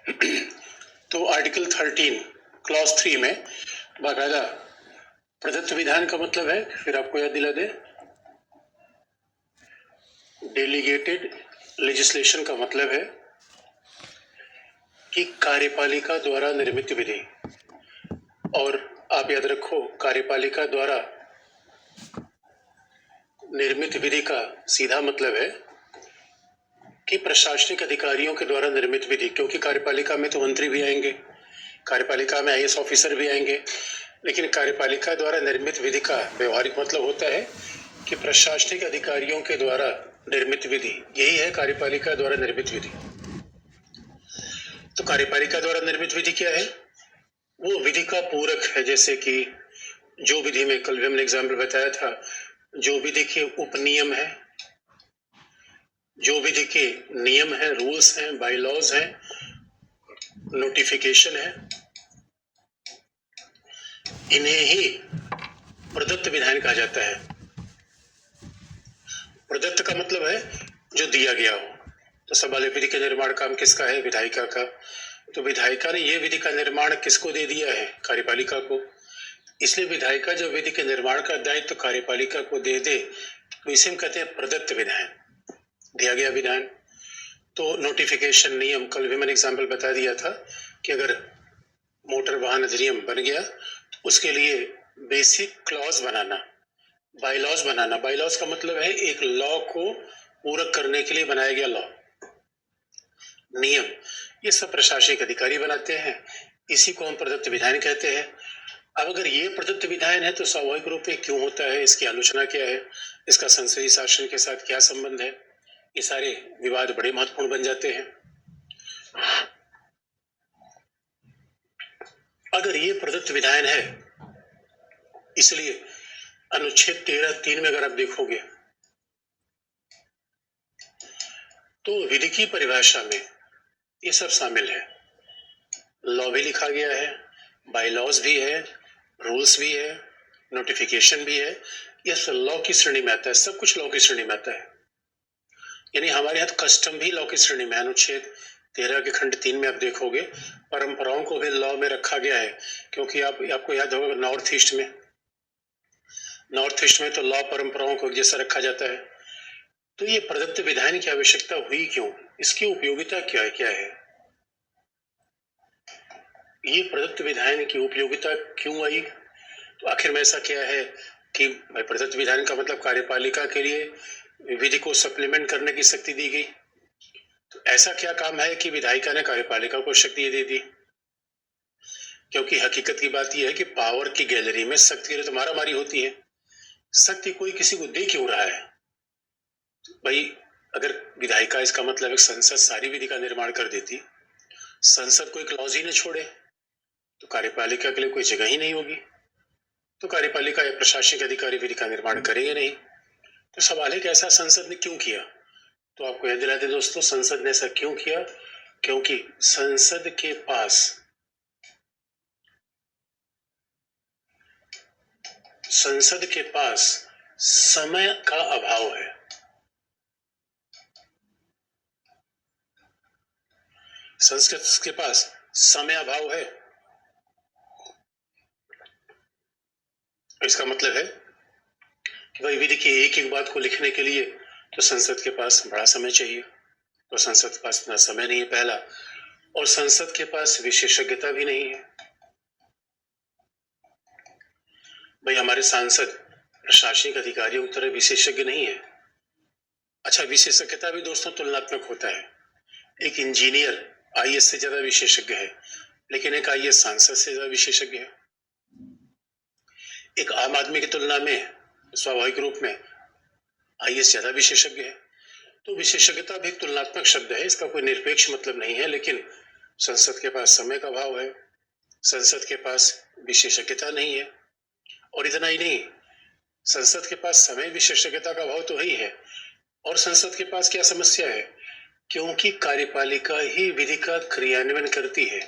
तो article 13 clause 3 में बाकायदा प्रदत्त विधान का मतलब है, फिर आपको याद दिला दे, डेलीगेटेड लेजिस्लेशन का मतलब है कि कार्यपालिका द्वारा निर्मित विधि। और आप याद रखो, कार्यपालिका द्वारा निर्मित विधि का सीधा मतलब है कि प्रशासनिक अधिकारियों के द्वारा निर्मित विधि, क्योंकि कार्यपालिका में तो मंत्री भी आएंगे, कार्यपालिका में आईएएस ऑफिसर भी आएंगे, लेकिन कार्यपालिका द्वारा निर्मित विधि का व्यवहारिक मतलब होता है कि प्रशासनिक अधिकारियों के द्वारा निर्मित विधि, यही है कार्यपालिका द्वारा निर्मित विधि। तो कार्यपालिका द्वारा निर्मित विधि क्या है? वो विधि का पूरक है, जैसे कि जो विधि में कल भी हमने एग्जाम्पल बताया था, जो विधि के उपनियम है, जो विधि के नियम है, रूल्स हैं, बायलॉज हैं, नोटिफिकेशन है, इन्हें ही प्रदत्त विधान कहा जाता है। प्रदत्त का मतलब है जो दिया गया हो। तो सवाल विधि के निर्माण काम किसका है? विधायिका का। तो विधायिका ने यह विधि का निर्माण किसको दे दिया है? कार्यपालिका को। इसलिए विधायिका जब विधि के निर्माण का दायित्व तो कार्यपालिका को दे दे, तो इसे हम कहते हैं प्रदत्त विधान, दिया गया विधान। तो नोटिफिकेशन नियम, कल भी मैंने एग्जाम्पल बता दिया था कि अगर मोटर वाहन अधिनियम बन गया तो उसके लिए बेसिक क्लॉज बनाना, बायलॉज बनाना। बायलॉज का मतलब है एक लॉ को पूरक करने के लिए बनाया गया लॉ, नियम। ये सब प्रशासनिक अधिकारी बनाते हैं, इसी को हम प्रदत्त विधान कहते हैं। अब अगर ये प्रदत्त विधान है तो स्वाभाविक रूप में क्यों होता है, इसकी आलोचना क्या है, इसका संसदीय शासन के साथ क्या संबंध है, ये सारे विवाद बड़े महत्वपूर्ण बन जाते हैं। अगर ये प्रदत्त विधान है, इसलिए अनुच्छेद 13(3) में अगर आप देखोगे तो विधि की परिभाषा में ये सब शामिल है। लॉ भी लिखा गया है, बायलॉज भी है, रूल्स भी है, नोटिफिकेशन भी है। ये सब लॉ की श्रेणी में आता है, सब कुछ लॉ की श्रेणी में आता है। यानी हमारे यहाँ कस्टम भी लॉ की श्रेणी में। अनुच्छेद 13 के खंड 3 में आप देखोगे परंपराओं को भी लॉ में रखा गया है, क्योंकि आपको याद होगा नॉर्थ ईस्ट में तो लॉ परंपराओं को जैसा रखा जाता है। तो ये प्रदत्त विधान की आवश्यकता हुई क्यों, इसकी उपयोगिता क्या है? ये प्रदत्त विधान की उपयोगिता क्यों आई? तो आखिर में ऐसा क्या है कि भाई प्रदत्त विधान का मतलब कार्यपालिका के लिए विधि को सप्लीमेंट करने की शक्ति दी गई। तो ऐसा क्या काम है कि विधायिका ने कार्यपालिका को शक्ति दे दी? क्योंकि हकीकत की बात यह है कि पावर की गैलरी में शक्ति के लिए तो मारामारी होती है। शक्ति कोई किसी को दे क्यों रहा है? भाई अगर विधायिका, इसका मतलब एक संसद सारी विधि का निर्माण कर देती, संसद कोई क्लॉज ही न छोड़े, तो कार्यपालिका के लिए कोई जगह ही नहीं होगी, तो कार्यपालिका या प्रशासनिक अधिकारी विधि का निर्माण करेंगे नहीं। तो सवाल है कि ऐसा संसद ने क्यों किया? तो आपको याद दिलाते दोस्तों, संसद ने ऐसा क्यों किया? क्योंकि संसद के पास समय का अभाव है। संसद के पास समय अभाव है। इसका मतलब है कि भाई विधि की एक एक बात को लिखने के लिए तो संसद के पास बड़ा समय चाहिए, तो संसद के पास इतना समय नहीं है पहला, और संसद के पास विशेषज्ञता भी नहीं है। भाई हमारे सांसद प्रशासनिक अधिकारियों की तरह विशेषज्ञ नहीं है। अच्छा, विशेषज्ञता भी दोस्तों तुलनात्मक होता है। एक इंजीनियर आईएएस से ज्यादा विशेषज्ञ है, लेकिन एक आईएएस सांसद से ज्यादा विशेषज्ञ है। एक आम आदमी की तुलना में स्वाभाविक रूप में आईएएस ज्यादा विशेषज्ञ है। तो विशेषज्ञता भी एक तुलनात्मक शब्द है, इसका कोई निरपेक्ष मतलब नहीं है। लेकिन संसद के पास समय का अभाव है, संसद के पास विशेषज्ञता नहीं है, और इतना ही नहीं, संसद के पास समय विशेषज्ञता का अभाव तो ही है, और संसद के पास क्या समस्या है? क्योंकि कार्यपालिका ही विधि का क्रियान्वयन करती है,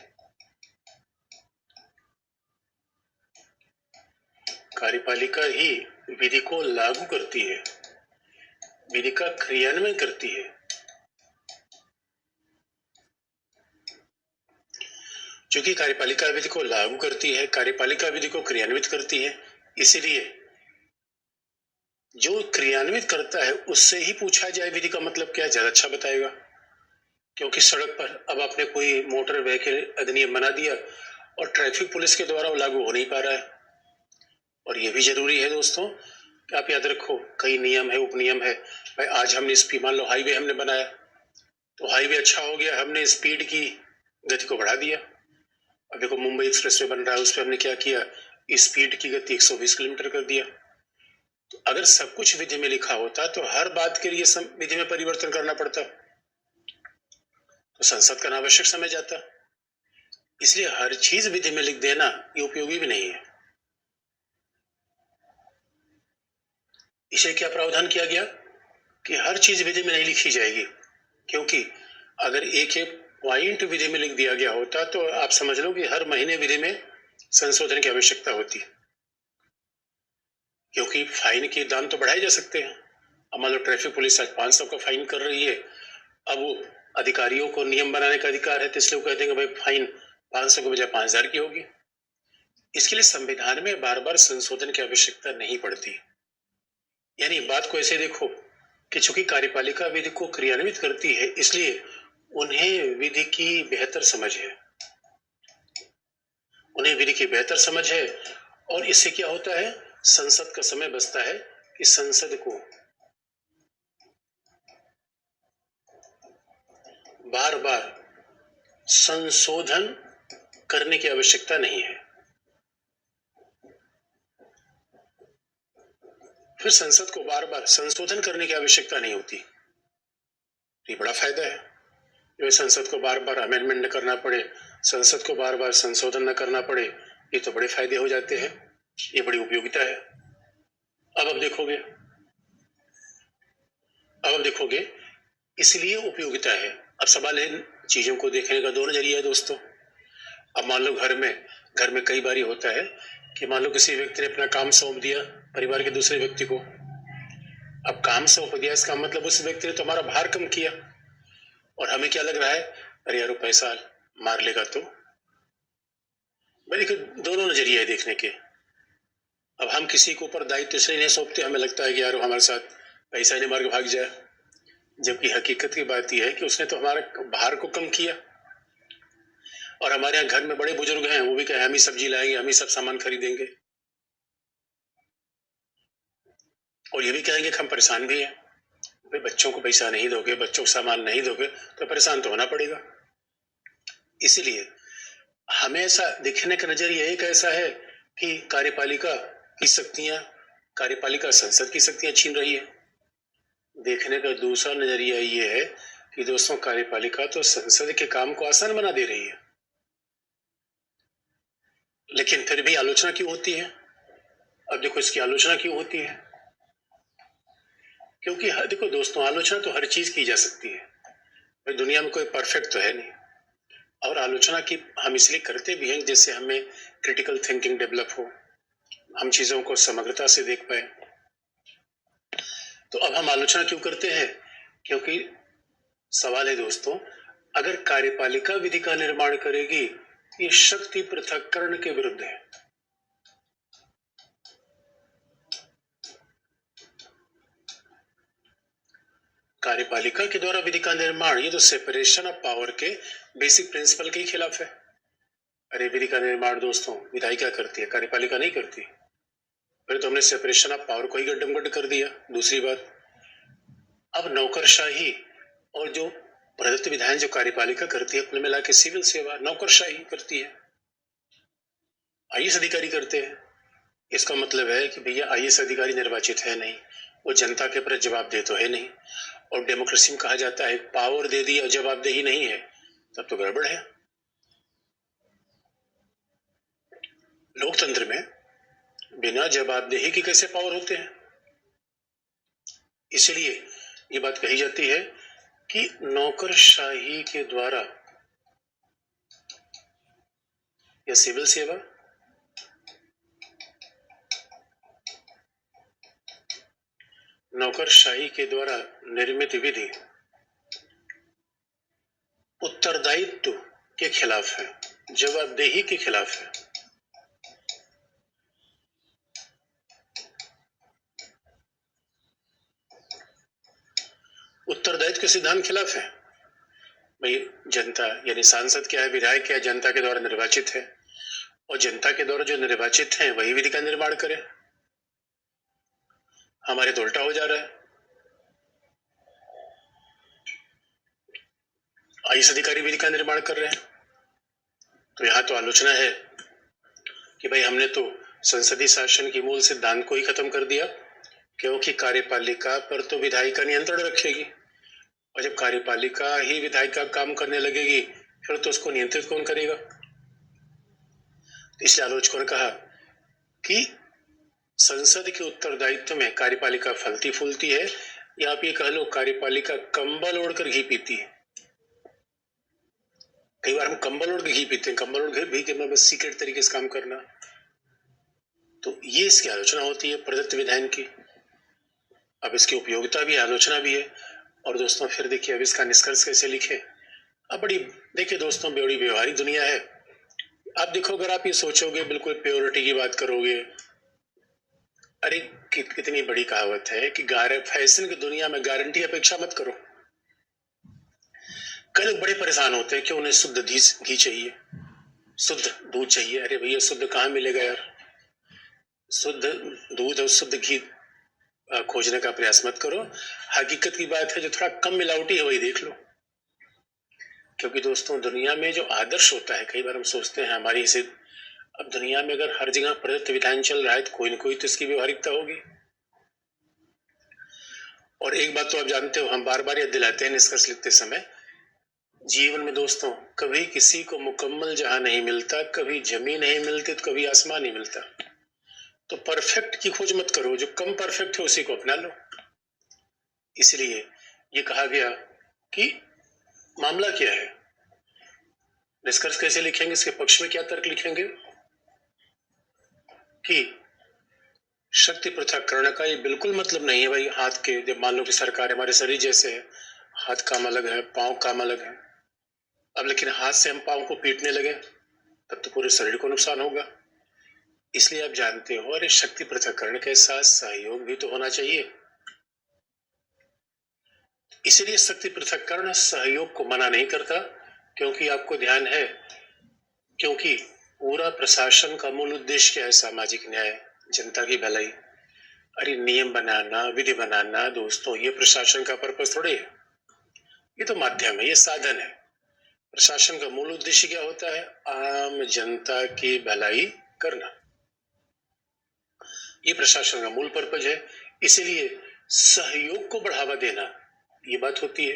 कार्यपालिका ही विधि को लागू करती है, विधि का क्रियान्वयन करती है। क्योंकि कार्यपालिका विधि को लागू करती है, कार्यपालिका विधि को क्रियान्वित करती है, इसीलिए जो क्रियान्वित करता है उससे ही पूछा जाए विधि का मतलब क्या है, ज्यादा अच्छा बताएगा। क्योंकि सड़क पर अब आपने कोई मोटर व्हीकल अधिनियम बना दिया और ट्रैफिक पुलिस के द्वारा वो लागू हो नहीं पा रहा है। और ये भी जरूरी है दोस्तों कि आप याद रखो, कई नियम है, उपनियम है। भाई आज हमने स्पीड, मान लो हाईवे हमने बनाया, तो हाईवे अच्छा हो गया, हमने स्पीड की गति को बढ़ा दिया। अब देखो मुंबई एक्सप्रेस वे बन रहा है, उस पर हमने क्या किया, स्पीड की गति 120 किलोमीटर कर दिया। तो अगर सब कुछ विधि में लिखा होता तो हर बात के लिए विधि में परिवर्तन करना पड़ता, तो संसद का अनावश्यक समय जाता। इसलिए हर चीज विधि में लिख देना ये उपयोगी भी नहीं है। इसे क्या प्रावधान किया गया कि हर चीज विधि में नहीं लिखी जाएगी, क्योंकि अगर एक एक पॉइंट विधि में लिख दिया गया होता तो आप समझ लो कि हर महीने विधि में संशोधन की आवश्यकता होती, क्योंकि फाइन के दाम तो बढ़ाए जा सकते हैं। अब मान लो ट्रैफिक पुलिस आज 500 का फाइन कर रही है, अब वो अधिकारियों को नियम बनाने का अधिकार है, तो इसलिए वो कह देंगे भाई फाइन 500 के बजाय 5000 की होगी। इसके लिए संविधान में बार बार संशोधन की आवश्यकता नहीं पड़ती। यानी बात को ऐसे देखो कि चूंकि कार्यपालिका विधि को क्रियान्वित करती है, इसलिए उन्हें विधि की बेहतर समझ है, उन्हें विधि की बेहतर समझ है। और इससे क्या होता है, संसद का समय बचता है कि संसद को बार बार संशोधन करने की आवश्यकता नहीं है। फिर संसद को बार बार संशोधन करने की आवश्यकता नहीं होती, ये बड़ा फायदा है। जो संसद को बार बार अमेंडमेंट न करना पड़े, संसद को बार बार संशोधन न करना पड़े, ये तो बड़े फायदे हो जाते हैं, ये बड़ी उपयोगिता है। अब देखोगे इसलिए उपयोगिता है। अब सवाल है चीजों को देखने का दो नजरिया है दोस्तों। अब मान लो घर में कई बार होता है कि मान लो किसी व्यक्ति ने अपना काम सौंप दिया परिवार के दूसरे व्यक्ति को। अब काम सौंप दिया, इसका मतलब उस व्यक्ति ने तो हमारा भार कम किया, और हमें क्या लग रहा है, अरे यार पैसा मार लेगा। तो भाई देखो दोनों नजरिए है देखने के। अब हम किसी के ऊपर दायित्व इसलिए नहीं सौंपते, हमें लगता है कि यार हमारे साथ पैसा ही नहीं मार के भाग जाए, जबकि हकीकत की बात यह है कि उसने तो हमारे भार को कम किया। और हमारे यहाँ घर में बड़े बुजुर्ग हैं, वो भी कहे हम ही सब्जी लाएंगे, हम ही सब सामान खरीदेंगे, और ये भी कहेंगे कि हम परेशान भी हैं। भाई बच्चों को पैसा नहीं दोगे, बच्चों को सामान नहीं दोगे, तो परेशान तो होना पड़ेगा। इसीलिए हमें ऐसा देखने का नजरिया एक ऐसा है कि कार्यपालिका की शक्तियां, कार्यपालिका संसद की शक्तियां छीन रही है। देखने का दूसरा नजरिया ये है कि दोस्तों कार्यपालिका तो संसद के काम को आसान बना दे रही है, लेकिन फिर भी आलोचना क्यों होती है। अब देखो इसकी आलोचना क्यों होती है, क्योंकि देखो दोस्तों आलोचना तो हर चीज की जा सकती है, भाई दुनिया में कोई परफेक्ट तो है नहीं। और आलोचना की हम इसलिए करते भी हैं जैसे हमें क्रिटिकल थिंकिंग डेवलप हो, हम चीजों को समग्रता से देख पाए। तो अब हम आलोचना क्यों करते हैं, क्योंकि सवाल है दोस्तों, अगर कार्यपालिका विधि का निर्माण करेगी, ये शक्ति पृथक्करण के विरुद्ध है। कार्यपालिका के द्वारा विधि का निर्माण, ये तो सेपरेशन ऑफ पावर के बेसिक प्रिंसिपल के खिलाफ है। अरे विधि का निर्माण दोस्तों विधायी क्या करती है, कार्यपालिका नहीं करती। फिर तो हमने सेपरेशन ऑफ पावर को ही गड्ढमगड्ढ कर दिया। दूसरी बात, अब नौकरशाही और जो प्रदत्त विधायन जो कार्यपालिका करती है, कुल मिला के सिविल सेवा नौकरशाही करती है, आईएएस अधिकारी करते हैं। इसका मतलब है कि भैया आईएएस अधिकारी निर्वाचित है नहीं, वो जनता के प्रति जवाबदेह तो है नहीं। और डेमोक्रेसी में कहा जाता है पावर दे दी और जवाबदेही नहीं है, तब तो गड़बड़ है। लोकतंत्र में बिना जवाबदेही के कैसे पावर होते हैं। इसलिए ये बात कही जाती है कि नौकरशाही के द्वारा या सिविल सेवा नौकरशाही के द्वारा निर्मित विधि उत्तरदायित्व के खिलाफ है। जवाबदेही के खिलाफ है। उत्तरदायित्व के सिद्धांत के खिलाफ है। भाई जनता यानी सांसद क्या है, विधायक क्या है, जनता के द्वारा निर्वाचित है, और जनता के द्वारा जो निर्वाचित हैं वही विधि का निर्माण करें। हमारे तो उल्टा हो जा रहा है। आईएएस अधिकारी विधि का निर्माण कर रहे हैं। तो यहाँ तो आलोचना है कि भाई हमने तो संसदीय शासन की मूल सिद्धांत को ही खत्म कर दिया, क्योंकि कार्यपालिका पर तो विधायिका का नियंत्रण रखेगी, और जब कार्यपालिका ही विधायक का काम करने लगेगी फिर तो उसको नियंत्रित कौन करेगा। इसलिए आलोचकों ने कहा कि संसद के उत्तरदायित्व में कार्यपालिका फलती फूलती है, या आप ये कह लो कार्यपालिका कंबल ओढ़कर घी पीती है। कई बार हम कंबल ओढ़ के घी पीते हैं, कंबल ओढ़ के भी कि मैं बस सीक्रेट तरीके से काम करना। तो ये इसकी आलोचना होती है प्रदत्त विधान की। अब इसकी उपयोगिता भी, आलोचना भी है। और दोस्तों फिर देखिए अब इसका निष्कर्ष कैसे लिखे। अब बड़ी देखिए दोस्तों बड़ी व्यवहारिक दुनिया है। आप देखो, अगर आप ये सोचोगे बिल्कुल प्योरिटी की बात करोगे, अरे कितनी बड़ी कहावत है कि फैशन की दुनिया में गारंटी अपेक्षा मत करो। कई लोग बड़े परेशान होते हैं कि उन्हें शुद्ध घी चाहिए, शुद्ध दूध चाहिए। अरे भैया शुद्ध कहाँ मिलेगा यार। शुद्ध दूध और शुद्ध घी खोजने का प्रयास मत करो। हकीकत की बात है, जो थोड़ा कम मिलावटी है वही देख लो। क्योंकि दोस्तों दुनिया में जो आदर्श होता है, कई बार हम सोचते हैं हमारी इसे, अब दुनिया में अगर हर जगह प्रदत्त विधान चल रहा है तो कोई ना कोई तो इसकी व्यवहारिकता होगी। और एक बात तो आप जानते हो, हम बार बार याद दिलाते हैं निष्कर्ष लिखते समय, जीवन में दोस्तों कभी किसी को मुकम्मल जहां नहीं मिलता, कभी जमीन नहीं मिलती तो कभी आसमान नहीं मिलता। तो परफेक्ट की खोज मत करो, जो कम परफेक्ट है उसी को अपना लो। इसलिए ये कहा गया कि मामला क्या है, निष्कर्ष कैसे लिखेंगे, इसके पक्ष में क्या तर्क लिखेंगे कि शक्ति पृथक्करण का ये बिल्कुल मतलब नहीं है भाई हाथ के, जब मान लो कि सरकार हमारे शरीर जैसे है, हाथ काम अलग है, पांव काम अलग है। अब लेकिन हाथ से हम पांव को पीटने लगे तब तो पूरे शरीर को नुकसान होगा। इसलिए आप जानते हो, अरे शक्ति पृथक्करण के साथ सहयोग भी तो होना चाहिए। इसलिए शक्ति पृथक्करण सहयोग को मना नहीं करता, क्योंकि आपको ध्यान है, क्योंकि पूरा प्रशासन का मूल उद्देश्य क्या है, सामाजिक न्याय, जनता की भलाई। अरे नियम बनाना, विधि बनाना दोस्तों, ये प्रशासन का पर्पस थोड़ी है, ये तो माध्यम है, ये साधन है। प्रशासन का मूल उद्देश्य क्या होता है, आम जनता की भलाई करना, ये प्रशासन का मूल पर्पज है। इसलिए सहयोग को बढ़ावा देना ये बात होती है।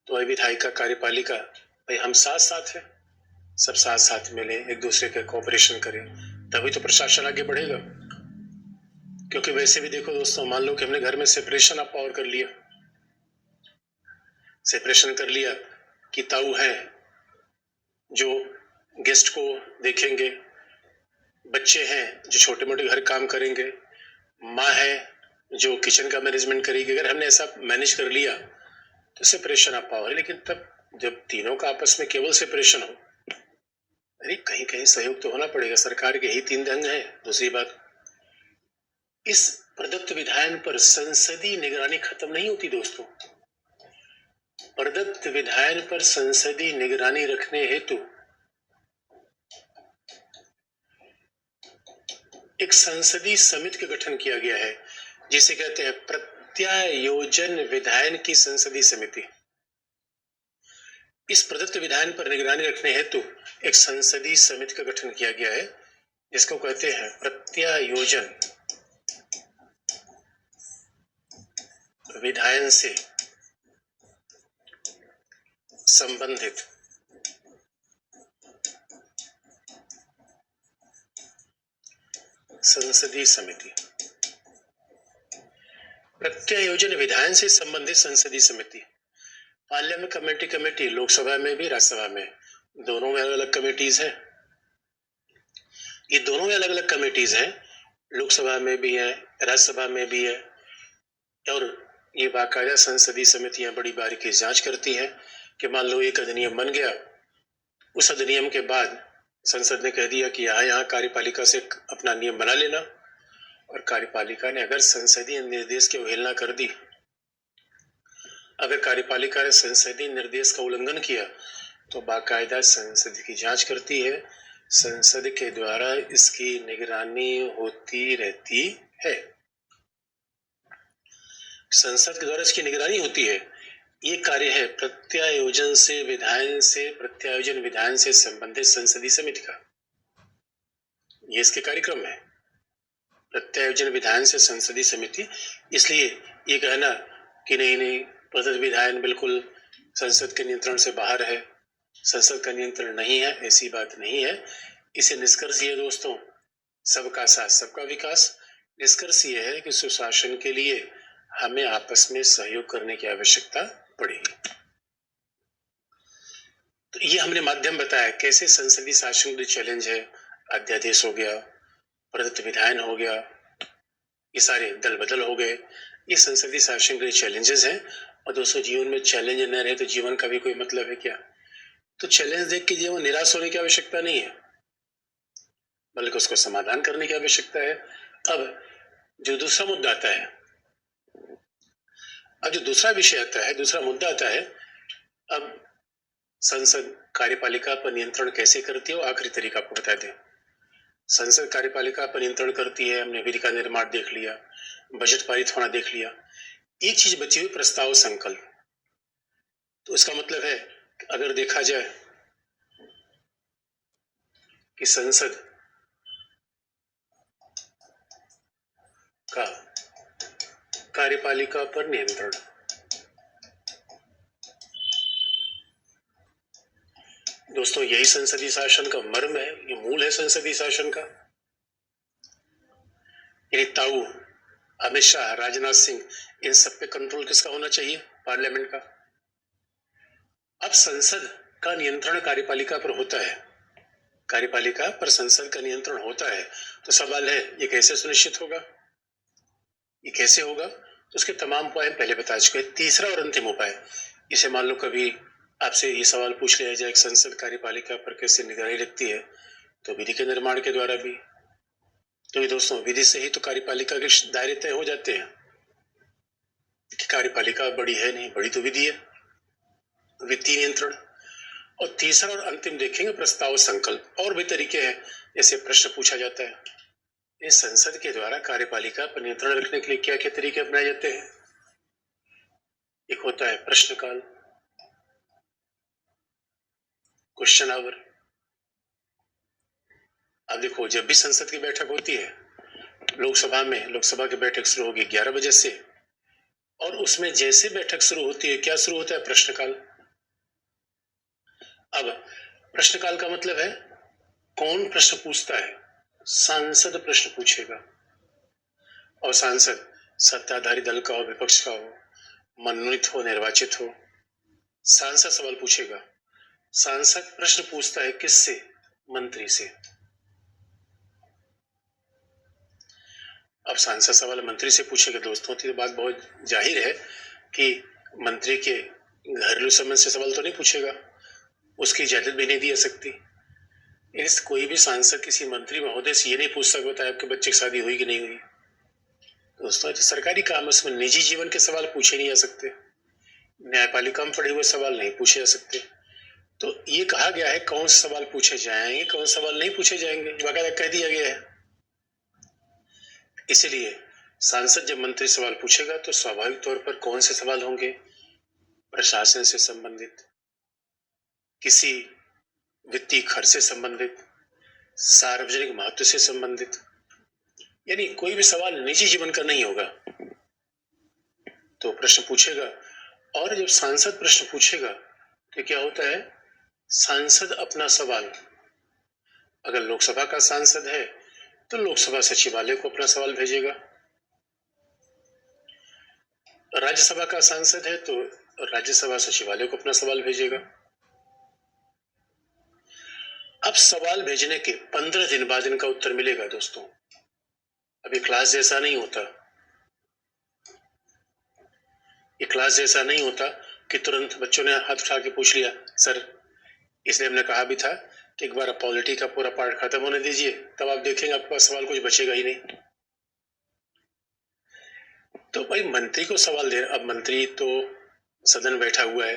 तो विधायिका कार्यपालिका भाई हम साथ साथ हैं, सब साथ साथ मिले, एक दूसरे के कोऑपरेशन करें, तभी तो प्रशासन आगे बढ़ेगा। क्योंकि वैसे भी देखो दोस्तों, मान लो कि हमने घर में सेपरेशन ऑफ पावर कर लिया, सेपरेशन कर लिया कि ताऊ है जो गेस्ट को देखेंगे, बच्चे हैं जो छोटे मोटे घर काम करेंगे, माँ है जो किचन का मैनेजमेंट करेगी। अगर हमने ऐसा मैनेज कर लिया तो सेपरेशन ऑफ पावर है। लेकिन तब जब तीनों का आपस में केवल सेपरेशन हो, अरे कहीं कहीं सहयोग तो होना पड़ेगा। सरकार के ही तीन अंग है। दूसरी बात, इस प्रदत्त विधान पर संसदीय निगरानी खत्म नहीं होती दोस्तों। प्रदत्त विधान पर संसदीय निगरानी रखने हेतु एक संसदीय समिति का गठन किया गया है, जिसे कहते हैं प्रत्यायोजन विधान की संसदीय समिति। इस प्रदत्त विधान पर निगरानी रखने हेतु एक संसदीय समिति का गठन किया गया है, जिसको कहते हैं प्रत्यायोजन विधान से संबंधित संसदीय समिति। प्रत्यायोजन विधान से संबंधित संसदीय समिति। पार्लियामेंट कमेटी लोकसभा में भी, राज्यसभा में, दोनों में अलग अलग कमेटीज हैं। ये दोनों में अलग अलग कमेटीज हैं, लोकसभा में भी है, राज्यसभा में भी है। और ये बाकायदा संसदीय समितियां बड़ी बारीकी से जांच करती हैं कि मान लो एक अधिनियम बन गया उस अधिनियम के बाद संसद ने कह दिया कि यहाँ कार्यपालिका से अपना नियम बना लेना, और कार्यपालिका ने अगर संसदीय निर्देश की अवहेलना कर दी, अगर कार्यपालिका ने संसदीय निर्देश का उल्लंघन किया तो बाकायदा संसद की जांच करती है, संसद के द्वारा इसकी निगरानी होती रहती है। संसद के द्वारा इसकी निगरानी होती है। ये कार्य है प्रत्यायोजन विधान से संबंधित संसदीय समिति का। ये इसके कार्यक्रम है, प्रत्यायोजन विधान से संसदीय समिति। इसलिए ये कहना कि नहीं प्रदत्त विधायन बिल्कुल संसद के नियंत्रण से बाहर है, संसद का नियंत्रण नहीं है, ऐसी बात नहीं है। इसे निष्कर्ष ये दोस्तों, सबका साथ सबका विकास। निष्कर्ष ये है कि सुशासन के लिए हमें आपस में सहयोग करने की आवश्यकता पड़ेगी। तो ये हमने माध्यम बताया कैसे संसदीय शासन के चैलेंज है। अध्यादेश हो गया, प्रदत्त विधायन हो गया, ये सारे दल बदल हो गए, ये संसदीय शासन के चैलेंजेस हैं। और दोस्तों जीवन में चैलेंज न रहे तो जीवन का भी कोई मतलब है क्या? तो चैलेंज देख के जीवन निराश होने की आवश्यकता नहीं है, बल्कि उसको समाधान करने की आवश्यकता है। अब जो दूसरा मुद्दा आता है, अब जो दूसरा विषय आता है, दूसरा मुद्दा आता है, अब संसद कार्यपालिका पर नियंत्रण कैसे करती है, आखिरी तरीका आपको बता दें। संसद कार्यपालिका पर नियंत्रण करती है, हमने विधि का निर्माण देख लिया, बजट पारित होना देख लिया। एक चीज बची हुई, प्रस्ताव संकल्प। तो इसका मतलब है कि अगर देखा जाए कि संसद का कार्यपालिका पर नियंत्रण, दोस्तों यही संसदीय शासन का मर्म है, ये मूल है संसदीय शासन का। यानी ताऊ अमित शाह, राजनाथ सिंह, इन सब पे कंट्रोल किसका होना चाहिए? पार्लियामेंट का। अब संसद का नियंत्रण कार्यपालिका पर होता है, कार्यपालिका पर संसद का नियंत्रण होता है। तो सवाल है ये कैसे सुनिश्चित होगा, ये कैसे होगा? तो उसके तमाम उपाय पहले बता चुके। तीसरा और अंतिम उपाय, इसे मान लो कभी आपसे ये सवाल पूछ लिया जाए संसद कार्यपालिका पर कैसे निगरानी रखती है, तो विधि के निर्माण के द्वारा भी। तो ये दोस्तों विधि से ही तो कार्यपालिका के दायरे तय हो जाते हैं कि कार्यपालिका बड़ी है नहीं, बड़ी तो विधि है, वित्तीय नियंत्रण। और तीसरा और अंतिम देखेंगे प्रस्ताव संकल्प। और भी तरीके हैं, जैसे प्रश्न पूछा जाता है, इस संसद के द्वारा कार्यपालिका पर नियंत्रण रखने के लिए क्या क्या तरीके अपनाए जाते हैं। एक होता है प्रश्नकाल, क्वेश्चन आवर। अब देखो जब भी संसद की बैठक होती है, लोकसभा की बैठक शुरू होगी 11 बजे से, और उसमें जैसे बैठक शुरू होती है क्या शुरू होता है? प्रश्नकाल। अब प्रश्नकाल का मतलब है कौन प्रश्न पूछता है? सांसद प्रश्न पूछेगा, और सांसद सत्ताधारी दल का हो, विपक्ष का हो, मनोनीत हो, निर्वाचित हो, सांसद सवाल पूछेगा। सांसद प्रश्न पूछता है किससे? मंत्री से। अब सांसद सवाल मंत्री से पूछेगा दोस्तों, तो बात बहुत जाहिर है कि मंत्री के घरेलू संबंध से सवाल तो नहीं पूछेगा, उसकी इजाजत भी नहीं दी जा सकती। इस कोई भी सांसद किसी मंत्री महोदय से ये नहीं पूछ सकता है आपके बच्चे की शादी हुई कि नहीं हुई। दोस्तों जो सरकारी काम है उसमें निजी जीवन के सवाल पूछे नहीं जा सकते, न्यायपालिका में पड़े हुए सवाल नहीं पूछे जा सकते। तो ये कहा गया है कौन से सवाल पूछे जाएंगे, कौन से सवाल नहीं पूछे जाएंगे, बाकायदा कह दिया गया है। इसलिए सांसद जब मंत्री सवाल पूछेगा तो स्वाभाविक तौर पर कौन से सवाल होंगे? प्रशासन से संबंधित, किसी वित्तीय खर्च से संबंधित, सार्वजनिक महत्व से संबंधित, यानी कोई भी सवाल निजी जीवन का नहीं होगा तो प्रश्न पूछेगा। और जब सांसद प्रश्न पूछेगा तो क्या होता है? सांसद अपना सवाल, अगर लोकसभा का सांसद है तो लोकसभा सचिवालय को अपना सवाल भेजेगा, राज्यसभा का सांसद है तो राज्यसभा सचिवालय को अपना सवाल भेजेगा। अब सवाल भेजने के 15 दिन बाद इनका उत्तर मिलेगा दोस्तों। अब ये क्लास जैसा नहीं होता, ये क्लास जैसा नहीं होता कि तुरंत बच्चों ने हाथ उठा के पूछ लिया सर इसलिए हमने कहा भी था कि एक बार पॉलिटी का पूरा पार्ट खत्म होने दीजिए, तब आप देखेंगे आपके पास सवाल कुछ बचेगा ही नहीं। तो भाई मंत्री को सवाल दे, अब मंत्री तो सदन बैठा हुआ है,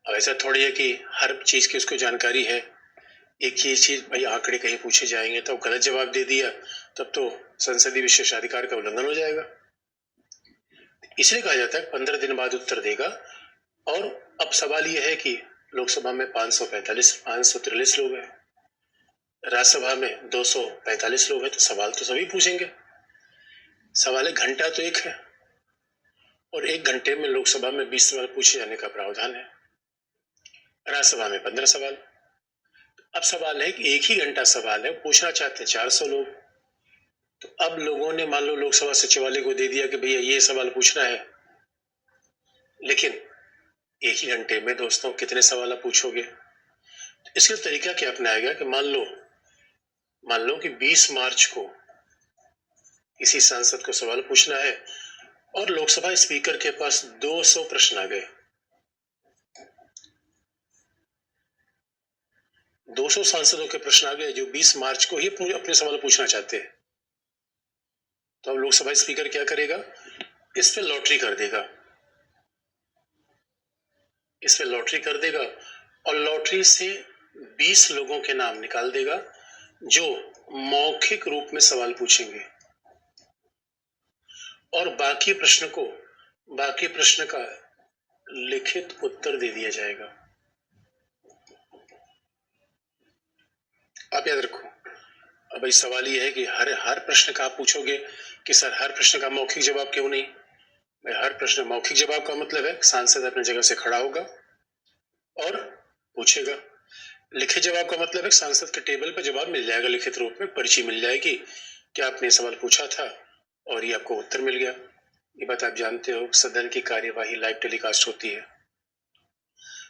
अब ऐसा थोड़ी है कि हर चीज की उसको जानकारी है। एक ही चीज भाई आंकड़े कहीं पूछे जाएंगे तो गलत जवाब दे दिया तब तो संसदीय विशेषाधिकार का उल्लंघन हो जाएगा। इसलिए कहा जाता है 15 दिन बाद उत्तर देगा। और अब सवाल यह है कि लोकसभा में 543 लोग हैं, राज्यसभा में 245 लोग हैं, तो सवाल तो सभी पूछेंगे। सवाल है, घंटा तो एक है और 1 घंटे में लोकसभा में 20 सवाल पूछे जाने का प्रावधान है, राज्यसभा में 15 सवाल। अब सवाल है कि एक ही घंटा सवाल है, पूछना चाहते हैं 400 लोग। तो अब लोगों ने मान लो लोकसभा सचिवालय को दे दिया कि भैया ये सवाल पूछना है, लेकिन एक ही घंटे में दोस्तों कितने सवाल आप पूछोगे? तो इसका तरीका क्या अपनाया गया कि मान लो कि 20 मार्च को किसी सांसद को सवाल पूछना है और लोकसभा स्पीकर के पास 200 प्रश्न आ गए। 200 सांसदों के प्रश्न आ गए जो 20 मार्च को ही अपने सवाल पूछना चाहते हैं। तो अब लोकसभा स्पीकर क्या करेगा? इस पे लॉटरी कर देगा, और लॉटरी से 20 लोगों के नाम निकाल देगा जो मौखिक रूप में सवाल पूछेंगे और बाकी प्रश्न का लिखित उत्तर दे दिया जाएगा। आप याद रखो, अब भाई सवाल ये है कि हर प्रश्न का आप पूछोगे कि सर हर प्रश्न का मौखिक जवाब क्यों नहीं? भाई हर प्रश्न मौखिक जवाब का मतलब है सांसद अपनी जगह से खड़ा होगा और पूछेगा। लिखित जवाब का मतलब है सांसद के टेबल पर जवाब मिल जाएगा, लिखित रूप में पर्ची मिल जाएगी कि आपने सवाल पूछा था और ये आपको उत्तर मिल गया। ये बात आप जानते हो, सदन की कार्यवाही लाइव टेलीकास्ट होती है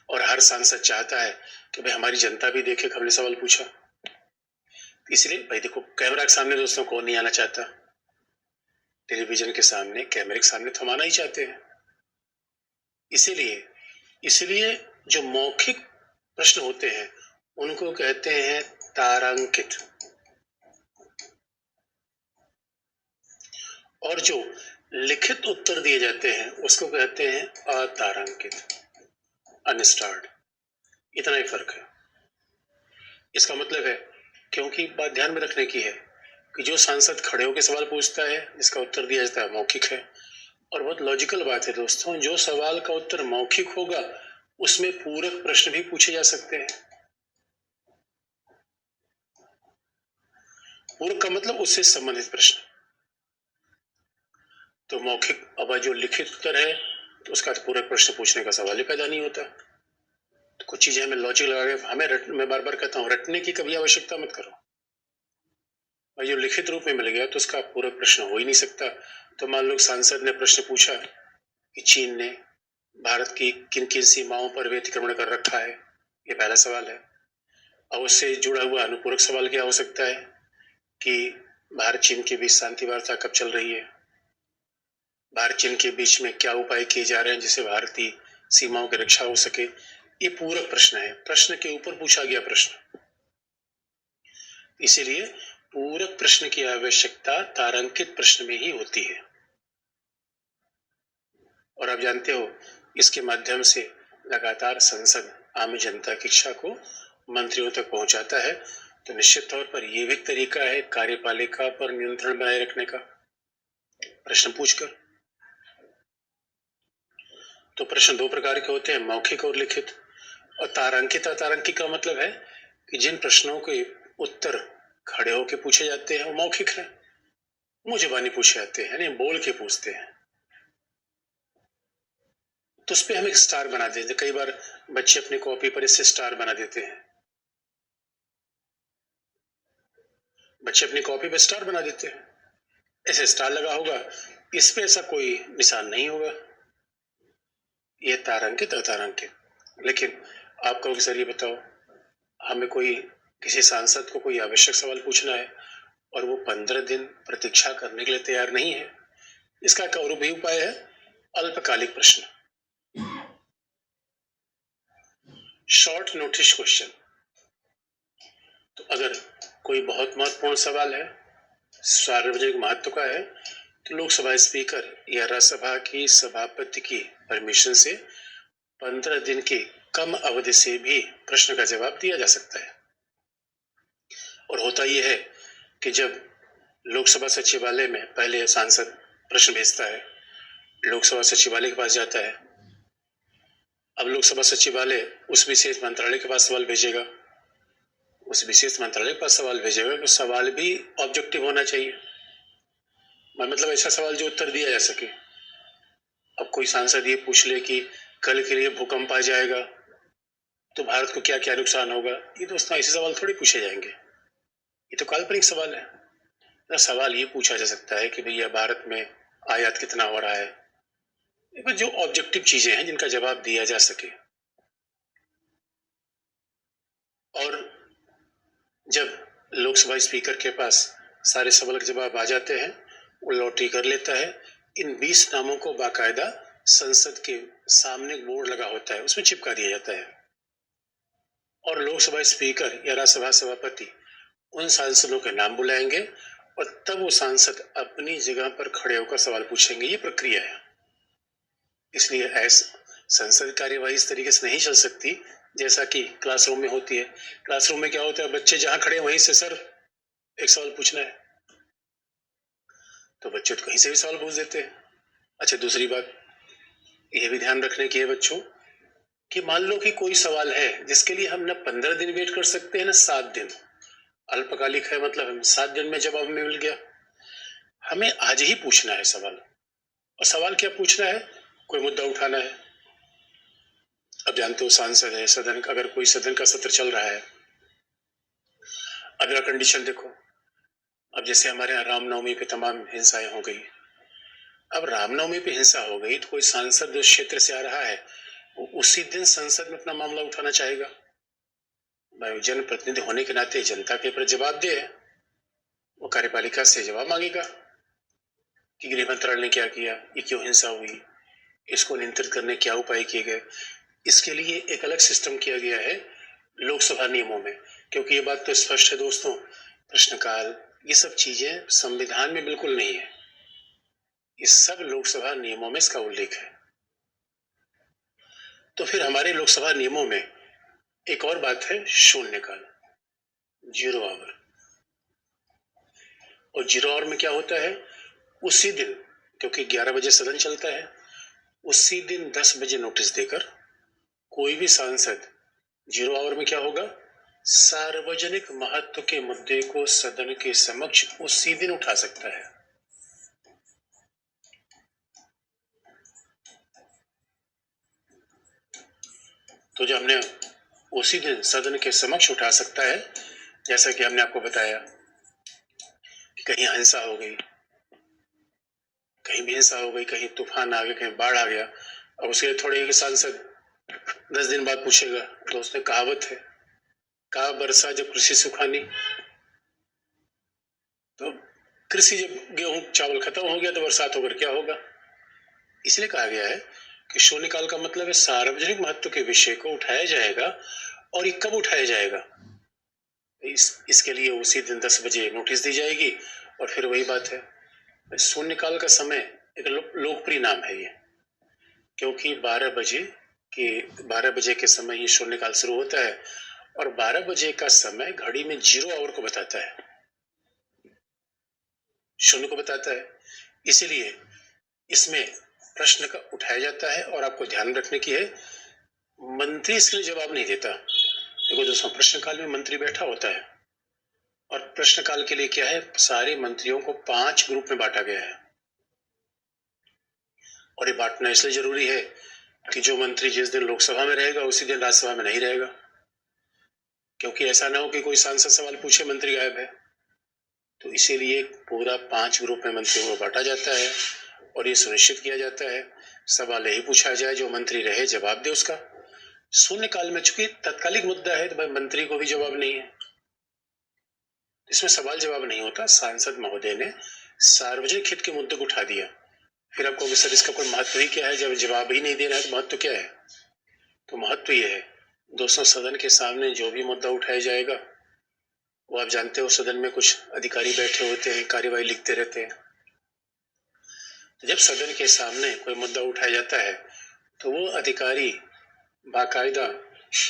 और हर सांसद चाहता है कि भाई हमारी जनता भी देखे कि हमने सवाल पूछा। इसलिए भाई देखो, कैमरा के सामने दोस्तों कौन नहीं आना चाहता? टेलीविजन के सामने, कैमरे के सामने तो हम आना ही चाहते हैं। इसीलिए जो मौखिक प्रश्न होते हैं उनको कहते हैं तारांकित, और जो लिखित उत्तर दिए जाते हैं उसको कहते हैं अतारांकित, अनस्टार्ड। इतना ही फर्क है। इसका मतलब है, क्योंकि बात ध्यान में रखने की है कि जो सांसद खड़े होकर सवाल पूछता है जिसका उत्तर दिया जाता है मौखिक है, और बहुत लॉजिकल बात है दोस्तों, जो सवाल का उत्तर मौखिक होगा उसमें पूरक प्रश्न भी पूछे जा सकते हैं। पूरक का मतलब उससे संबंधित प्रश्न। तो मौखिक, अब जो लिखित उत्तर है तो उसका पूरक प्रश्न पूछने का सवाल ही पैदा नहीं होता। तो कुछ चीजें हमें लॉजिक लगा के मैं बार बार कहता हूँ, रटने की कभी आवश्यकता मत करो। और जो लिखित रूप में मिल गया तो उसका पूरक प्रश्न हो ही नहीं सकता। तो मान लो सांसद ने प्रश्न पूछा कि चीन ने भारत की किन किन सीमाओं पर वे अतिक्रमण कर रखा है, ये पहला सवाल है। अब उससे जुड़ा हुआ अनुपूरक सवाल क्या हो सकता है कि भारत चीन के बीच शांति वार्ता कब चल रही है, भारत चीन के बीच में क्या उपाय किए जा रहे हैं जिससे भारतीय सीमाओं की रक्षा हो सके। ये पूरक प्रश्न है, प्रश्न के ऊपर पूछा गया प्रश्न। इसीलिए पूरक प्रश्न की आवश्यकता तारांकित प्रश्न में ही होती है। और आप जानते हो, इसके माध्यम से लगातार संसद आम जनता की इच्छा को मंत्रियों तक पहुंचाता है। तो निश्चित तौर पर यह भी एक तरीका है कार्यपालिका पर नियंत्रण बनाए रखने का, प्रश्न पूछकर। तो प्रश्न 2 प्रकार के होते हैं, मौखिक और लिखित। और तारांकित अतारांकित का मतलब है कि जिन प्रश्नों के उत्तर खड़े होकर पूछे जाते हैं वो मौखिक है, मुंह जुबानी पूछे जाते हैं, यानी बोल के पूछते हैं। तो उस पर हम एक स्टार बना देते हैं। कई बार बच्चे अपनी कॉपी पर इससे स्टार बना देते हैं, ऐसे स्टार लगा होगा, इस पे ऐसा कोई निशान नहीं होगा। ये तारांकित अतारांकित। लेकिन आप कहोगे सर ये बताओ, हमें किसी सांसद को कोई आवश्यक सवाल पूछना है और वो 15 दिन प्रतीक्षा करने के लिए तैयार नहीं है, इसका एक और भी उपाय है, अल्पकालिक प्रश्न। Short notice question. तो अगर कोई बहुत महत्वपूर्ण सवाल है, सार्वजनिक महत्व का है, तो लोकसभा स्पीकर या राज्यसभा की सभापति की परमिशन से 15 दिन की कम अवधि से भी प्रश्न का जवाब दिया जा सकता है। और होता यह है कि जब लोकसभा सचिवालय में पहले सांसद प्रश्न भेजता है, लोकसभा सचिवालय के पास जाता है, अब लोकसभा सचिवालय उस विशेष मंत्रालय के पास सवाल भेजेगा, उस विशेष मंत्रालय के पास सवाल भेजेगा, तो सवाल भी ऑब्जेक्टिव होना चाहिए, मतलब ऐसा सवाल जो उत्तर दिया जा सके। अब कोई सांसद ये पूछ ले कि कल के लिए भूकंप आ जाएगा तो भारत को क्या क्या नुकसान होगा, ये दोस्तों ऐसे सवाल थोड़ी पूछे जाएंगे, ये तो काल्पनिक सवाल है ना। सवाल ये पूछा जा सकता है कि भैया भारत में आयात कितना हो रहा है, जो ऑब्जेक्टिव चीजें हैं जिनका जवाब दिया जा सके। और जब लोकसभा स्पीकर के पास सारे सवाल के जवाब आ जाते हैं, वो लॉटरी कर लेता है। इन 20 नामों को बाकायदा संसद के सामने बोर्ड लगा होता है, उसमें चिपका दिया जाता है, और लोकसभा स्पीकर या राज्यसभा सभापति उन सांसदों के नाम बुलाएंगे और तब वो सांसद अपनी जगह पर खड़े होकर सवाल पूछेंगे। ये प्रक्रिया है। इसलिए ऐसा संसद कार्यवाही इस तरीके से नहीं चल सकती जैसा कि क्लासरूम में होती है। क्लासरूम में क्या होता है, बच्चे जहां खड़े वहीं से सर एक सवाल पूछना है, तो बच्चे तो कहीं से भी सवाल पूछ देते हैं। अच्छा, दूसरी बात यह भी ध्यान रखने की है बच्चों कि मान लो कि कोई सवाल है जिसके लिए हम न 15 दिन वेट कर सकते हैं न 7 दिन, अल्पकालिक है, मतलब हम 7 दिन में जवाब हमें मिल गया, हमें आज ही पूछना है सवाल। और सवाल क्या पूछना है, कोई मुद्दा उठाना है। अब जानते हो सांसद है, सदन का, अगर कोई सदन का सत्र चल रहा है, अब कंडीशन देखो, अब जैसे हमारे यहाँ रामनवमी पे तमाम हिंसाएं हो गई, अब रामनवमी पे हिंसा हो गई तो कोई सांसद उस क्षेत्र से आ रहा है, वो उसी दिन संसद में अपना मामला उठाना चाहेगा। भाई जनप्रतिनिधि होने के नाते जनता के ऊपर जवाब दे, वो कार्यपालिका से जवाब मांगेगा कि गृह मंत्रालय ने क्या किया, ये क्यों हिंसा हुई, इसको नियंत्रित करने क्या उपाय किए गए। इसके लिए एक अलग सिस्टम किया गया है लोकसभा नियमों में, क्योंकि ये बात तो स्पष्ट है दोस्तों, प्रश्नकाल ये सब चीजें संविधान में बिल्कुल नहीं है, इस सब लोकसभा नियमों में इसका उल्लेख है। तो फिर हमारे लोकसभा नियमों में एक और बात है, शून्यकाल, 0 आवर। और 0 आवर में क्या होता है, उसी दिन, क्योंकि 11 बजे सदन चलता है, उसी दिन 10 बजे नोटिस देकर कोई भी सांसद 0 आवर में क्या होगा, सार्वजनिक महत्व के मुद्दे को सदन के समक्ष उसी दिन उठा सकता है। तो जो हमने उसी दिन सदन के समक्ष उठा सकता है, जैसा कि हमने आपको बताया कि कहीं हिंसा हो गई, कहीं भी हिंसा हो गई, कहीं तूफान आ गया, कहीं बाढ़ आ गया, अब उसके थोड़े एक सांसद 10 दिन बाद पूछेगा, तो उसमें कहावत है, कहा बरसा जब कृषि सुखानी। तो कृषि जब गेहूं चावल खत्म हो गया तो बरसात होकर क्या होगा। इसलिए कहा गया है कि शून्यकाल का मतलब है सार्वजनिक महत्व के विषय को उठाया जाएगा, और ये कब उठाया जाएगा, इसके लिए उसी दिन 10 बजे नोटिस दी जाएगी। और फिर वही बात है, शून्यकाल का समय एक लोकप्रिय नाम है ये, क्योंकि 12 बजे के समय ये शून्यकाल शुरू होता है, और 12 बजे का समय घड़ी में 0 आवर को बताता है, शून्य को बताता है। इसीलिए इसमें प्रश्न का उठाया जाता है, और आपको ध्यान रखने की है, मंत्री इसके लिए जवाब नहीं देता। देखो दोस्तों, प्रश्नकाल में मंत्री बैठा होता है, और प्रश्नकाल के लिए क्या है, सारे मंत्रियों को 5 ग्रुप में बांटा गया है। और ये बांटना इसलिए जरूरी है कि जो मंत्री जिस दिन लोकसभा में रहेगा उसी दिन राज्यसभा में नहीं रहेगा, क्योंकि ऐसा ना हो कि कोई सांसद सवाल पूछे मंत्री गायब है। तो इसीलिए पूरा 5 ग्रुप में मंत्रियों को बांटा जाता है, और ये सुनिश्चित किया जाता है सवाल यही पूछा जाए जो मंत्री रहे जवाब दे उसका। शून्यकाल में चूंकि तत्कालिक मुद्दा है तो भाई मंत्री को भी जवाब नहीं है, इसमें सवाल जवाब नहीं होता, सांसद महोदय ने सार्वजनिक हित के मुद्दे को उठा दिया। फिर आपको सर इसका कोई महत्व ही क्या है, जब जवाब ही नहीं दे रहा है तो महत्व क्या है। तो महत्व यह है दोस्तों, सदन के सामने जो भी मुद्दा उठाया जाएगा, वो आप जानते हो सदन में कुछ अधिकारी बैठे होते हैं, कार्यवाही लिखते रहते हैं। तो जब सदन के सामने कोई मुद्दा उठाया जाता है तो वो अधिकारी बाकायदा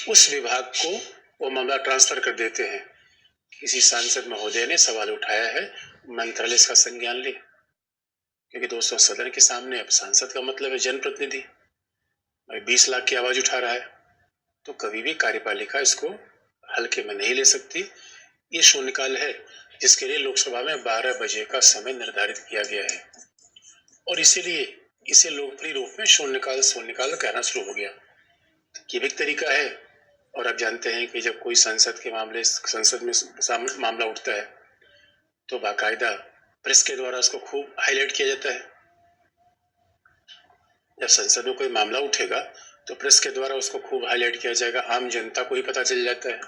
उस विभाग को वो मामला ट्रांसफर कर देते हैं। किसी सांसद महोदय ने सवाल उठाया है, मंत्रालय इसका संज्ञान ले। क्योंकि दोस्तों, सदन के सामने अब सांसद का मतलब है जनप्रतिनिधि, 20 लाख की आवाज उठा रहा है, तो कभी भी कार्यपालिका इसको हल्के में नहीं ले सकती। ये शून्यकाल है जिसके लिए लोकसभा में 12 बजे का समय निर्धारित किया गया है और इसीलिए इसे लोकप्रिय रूप में शून्यकाल कहना शुरू हो गया। ये भी एक तरीका है। और आप जानते हैं कि जब कोई संसद में मामला उठता है तो बाकायदा प्रेस के द्वारा उसको खूब हाईलाइट किया जाता है। जब संसद में कोई मामला उठेगा तो प्रेस के द्वारा उसको खूब हाईलाइट किया जाएगा, आम जनता को ही पता चल जाता है।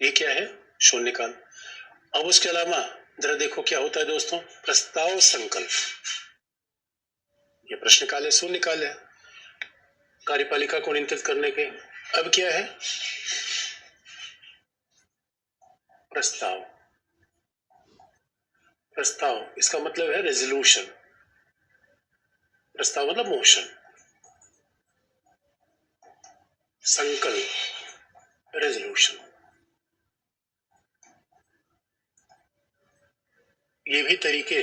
ये क्या है? शून्यकाल। अब उसके अलावा जरा देखो क्या होता है दोस्तों, प्रस्ताव संकल्प। ये प्रश्नकाल है, शून्यकाल है, कार्यपालिका को नियंत्रित करने के। अब क्या है? प्रस्ताव। प्रस्ताव इसका मतलब है रेजोल्यूशन। प्रस्ताव मतलब मोशन। संकल्प रेजोल्यूशन। ये भी तरीके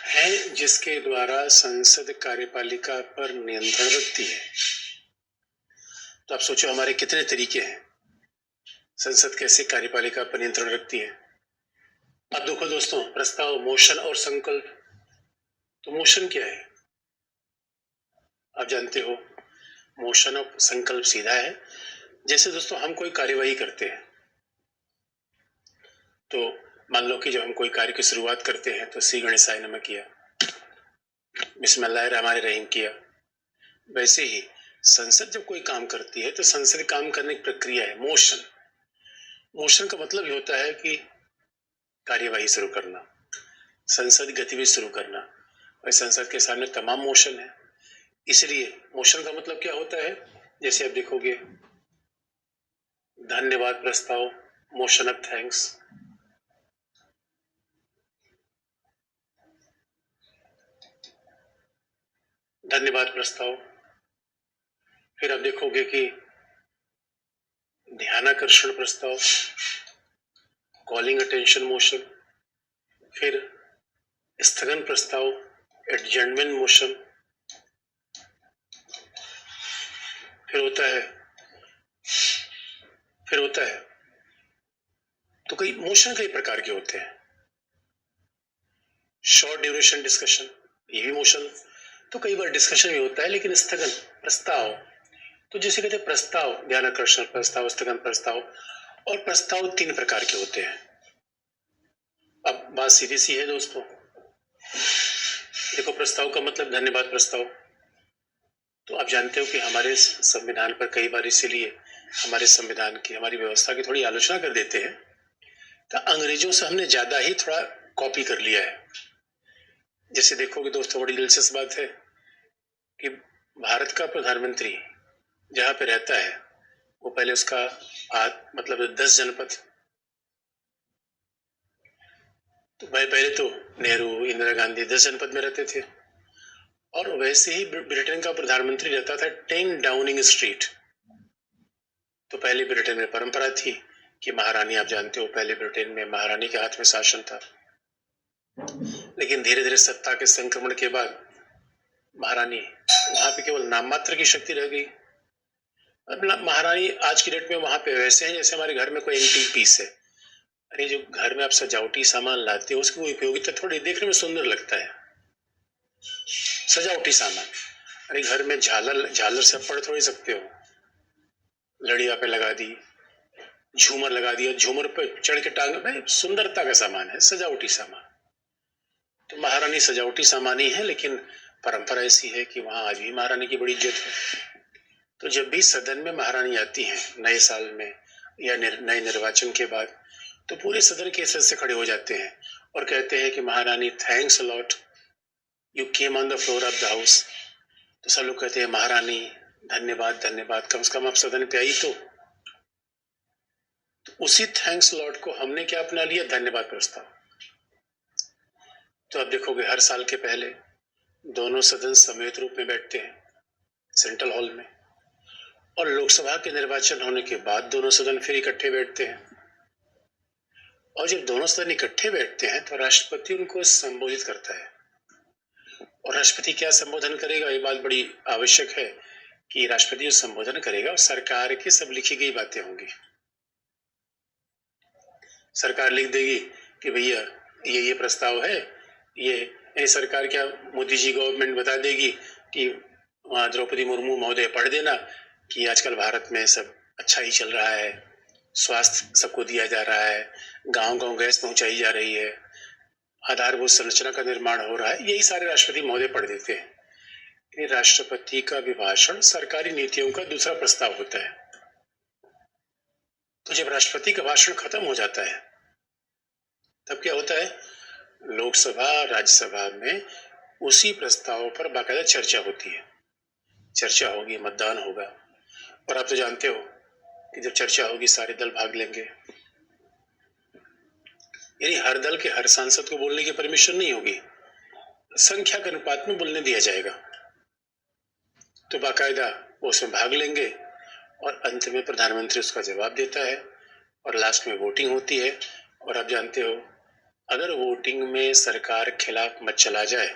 हैं जिसके द्वारा संसद कार्यपालिका पर नियंत्रण रखती है। तो आप सोचो हमारे कितने तरीके हैं, संसद कैसे कार्यपालिका पर नियंत्रण रखती है। अब देखो दोस्तों, प्रस्ताव, मोशन और संकल्प। तो मोशन क्या है? आप जानते हो मोशन और संकल्प सीधा है। जैसे दोस्तों हम कोई कार्यवाही करते हैं तो मान लो कि जब हम कोई कार्य की शुरुआत करते हैं तो श्री गणेशाय नमः किया, बिस्मिल्लाहिर्रहमानिर्रहीम किया। वैसे ही संसद जब कोई काम करती है तो संसद काम करने की प्रक्रिया है मोशन। मोशन का मतलब ये होता है कि कार्यवाही शुरू करना, संसद गतिविधि शुरू करना। और संसद के सामने तमाम मोशन है, इसलिए मोशन का मतलब क्या होता है, जैसे आप देखोगे धन्यवाद प्रस्ताव, मोशन ऑफ थैंक्स। धन्यवाद प्रस्ताव। फिर आप देखोगे कि ध्यानाकर्षण प्रस्ताव, कॉलिंग अटेंशन मोशन। फिर स्थगन प्रस्ताव, एडजर्नमेंट मोशन। फिर होता है तो कई मोशन कई प्रकार के होते हैं। शॉर्ट ड्यूरेशन डिस्कशन, ये भी मोशन। तो कई बार डिस्कशन भी होता है, लेकिन स्थगन प्रस्ताव, तो जिसे कहते हैं प्रस्ताव, ध्यानाकर्षण प्रस्ताव, स्थगन प्रस्ताव। और प्रस्ताव 3 प्रकार के होते हैं। अब बात सीधी सी है दोस्तों, देखो प्रस्ताव का मतलब धन्यवाद प्रस्ताव। तो आप जानते हो कि हमारे संविधान पर कई बार इसीलिए हमारे संविधान की, हमारी व्यवस्था की थोड़ी आलोचना कर देते हैं। तो अंग्रेजों से हमने ज्यादा ही थोड़ा कॉपी कर लिया है। जैसे देखोगे दोस्तों, बड़ी दिलचस्प बात है कि भारत का प्रधानमंत्री जहां पे रहता है वो पहले उसका मतलब 10 जनपद, तो भाई पहले तो नेहरू, इंदिरा गांधी 10 जनपद में रहते थे। और वैसे ही ब्रिटेन का प्रधानमंत्री रहता था 10 डाउनिंग स्ट्रीट। तो पहले ब्रिटेन में परंपरा थी कि महारानी, आप जानते हो पहले ब्रिटेन में महारानी के हाथ में शासन था, लेकिन धीरे धीरे सत्ता के संक्रमण के बाद महारानी वहां पे केवल नाम मात्र की शक्ति रह गई। अब महारानी आज की डेट में वहां पे वैसे हैं जैसे हमारे घर में कोई एंटीक पीस है। अरे जो घर में आप सजावटी सामान लाते हो उसकी उपयोगिता थोड़ी देखने में सुंदर लगता है, सजावटी सामान। अरे घर में झालर से पढ़ थोड़ी सकते हो, लड़िया पे लगा दी, झूमर लगा दिया, झूमर पे चढ़ के टांग, भाई सुंदरता का सामान है, सजावटी सामान। तो महारानी सजावटी सामान ही है, लेकिन परंपरा ऐसी है कि वहां आज भी महारानी की बड़ी इज्जत है। तो जब भी सदन में महारानी आती हैं नए साल में या नए निर्वाचन के बाद, तो पूरे सदन के सदस्य खड़े हो जाते हैं और कहते हैं कि महारानी thanks a lot, you came on the floor of the house. तो सब लोग कहते हैं महारानी धन्यवाद, धन्यवाद। कम से कम आप सदन पे आई तो उसी थैंक्स लॉर्ड को हमने क्या अपना लिया? धन्यवाद प्रस्ताव। तो आप देखोगे हर साल के पहले दोनों सदन समित रूप में बैठते हैं सेंट्रल हॉल में, और लोकसभा के निर्वाचन होने के बाद दोनों सदन फिर इकट्ठे बैठते हैं। और जब दोनों सदन इकट्ठे बैठते हैं तो राष्ट्रपति उनको संबोधित करता है। और राष्ट्रपति क्या संबोधन करेगा, ये बात बड़ी आवश्यक है कि राष्ट्रपति जो संबोधन करेगा सरकार की सब लिखी गई बातें होंगी। सरकार लिख देगी कि भैया ये प्रस्ताव है, ये सरकार क्या मोदी जी गवर्नमेंट बता देगी कि द्रौपदी मुर्मू महोदय पढ़ देना कि आजकल भारत में सब अच्छा ही चल रहा है, स्वास्थ्य सबको दिया जा रहा है, गांव गांव गैस पहुंचाई जा रही है, आधारभूत संरचना का निर्माण हो रहा है, यही सारे राष्ट्रपति महोदय पढ़ देते हैं। राष्ट्रपति का अभिभाषण सरकारी नीतियों का दूसरा प्रस्ताव होता है। तो जब राष्ट्रपति का भाषण खत्म हो जाता है तब क्या होता है? लोकसभा राज्यसभा में उसी प्रस्ताव पर बाकायदा चर्चा होती है। चर्चा होगी, मतदान होगा, और आप तो जानते हो कि जब चर्चा होगी सारे दल भाग लेंगे। यानी हर दल के हर सांसद को बोलने की परमिशन नहीं होगी, संख्या के अनुपात में बोलने दिया जाएगा। तो बाकायदा वो उसमें भाग लेंगे और अंत में प्रधानमंत्री उसका जवाब देता है और लास्ट में वोटिंग होती है। और आप जानते हो अगर वोटिंग में सरकार खिलाफ मत चला जाए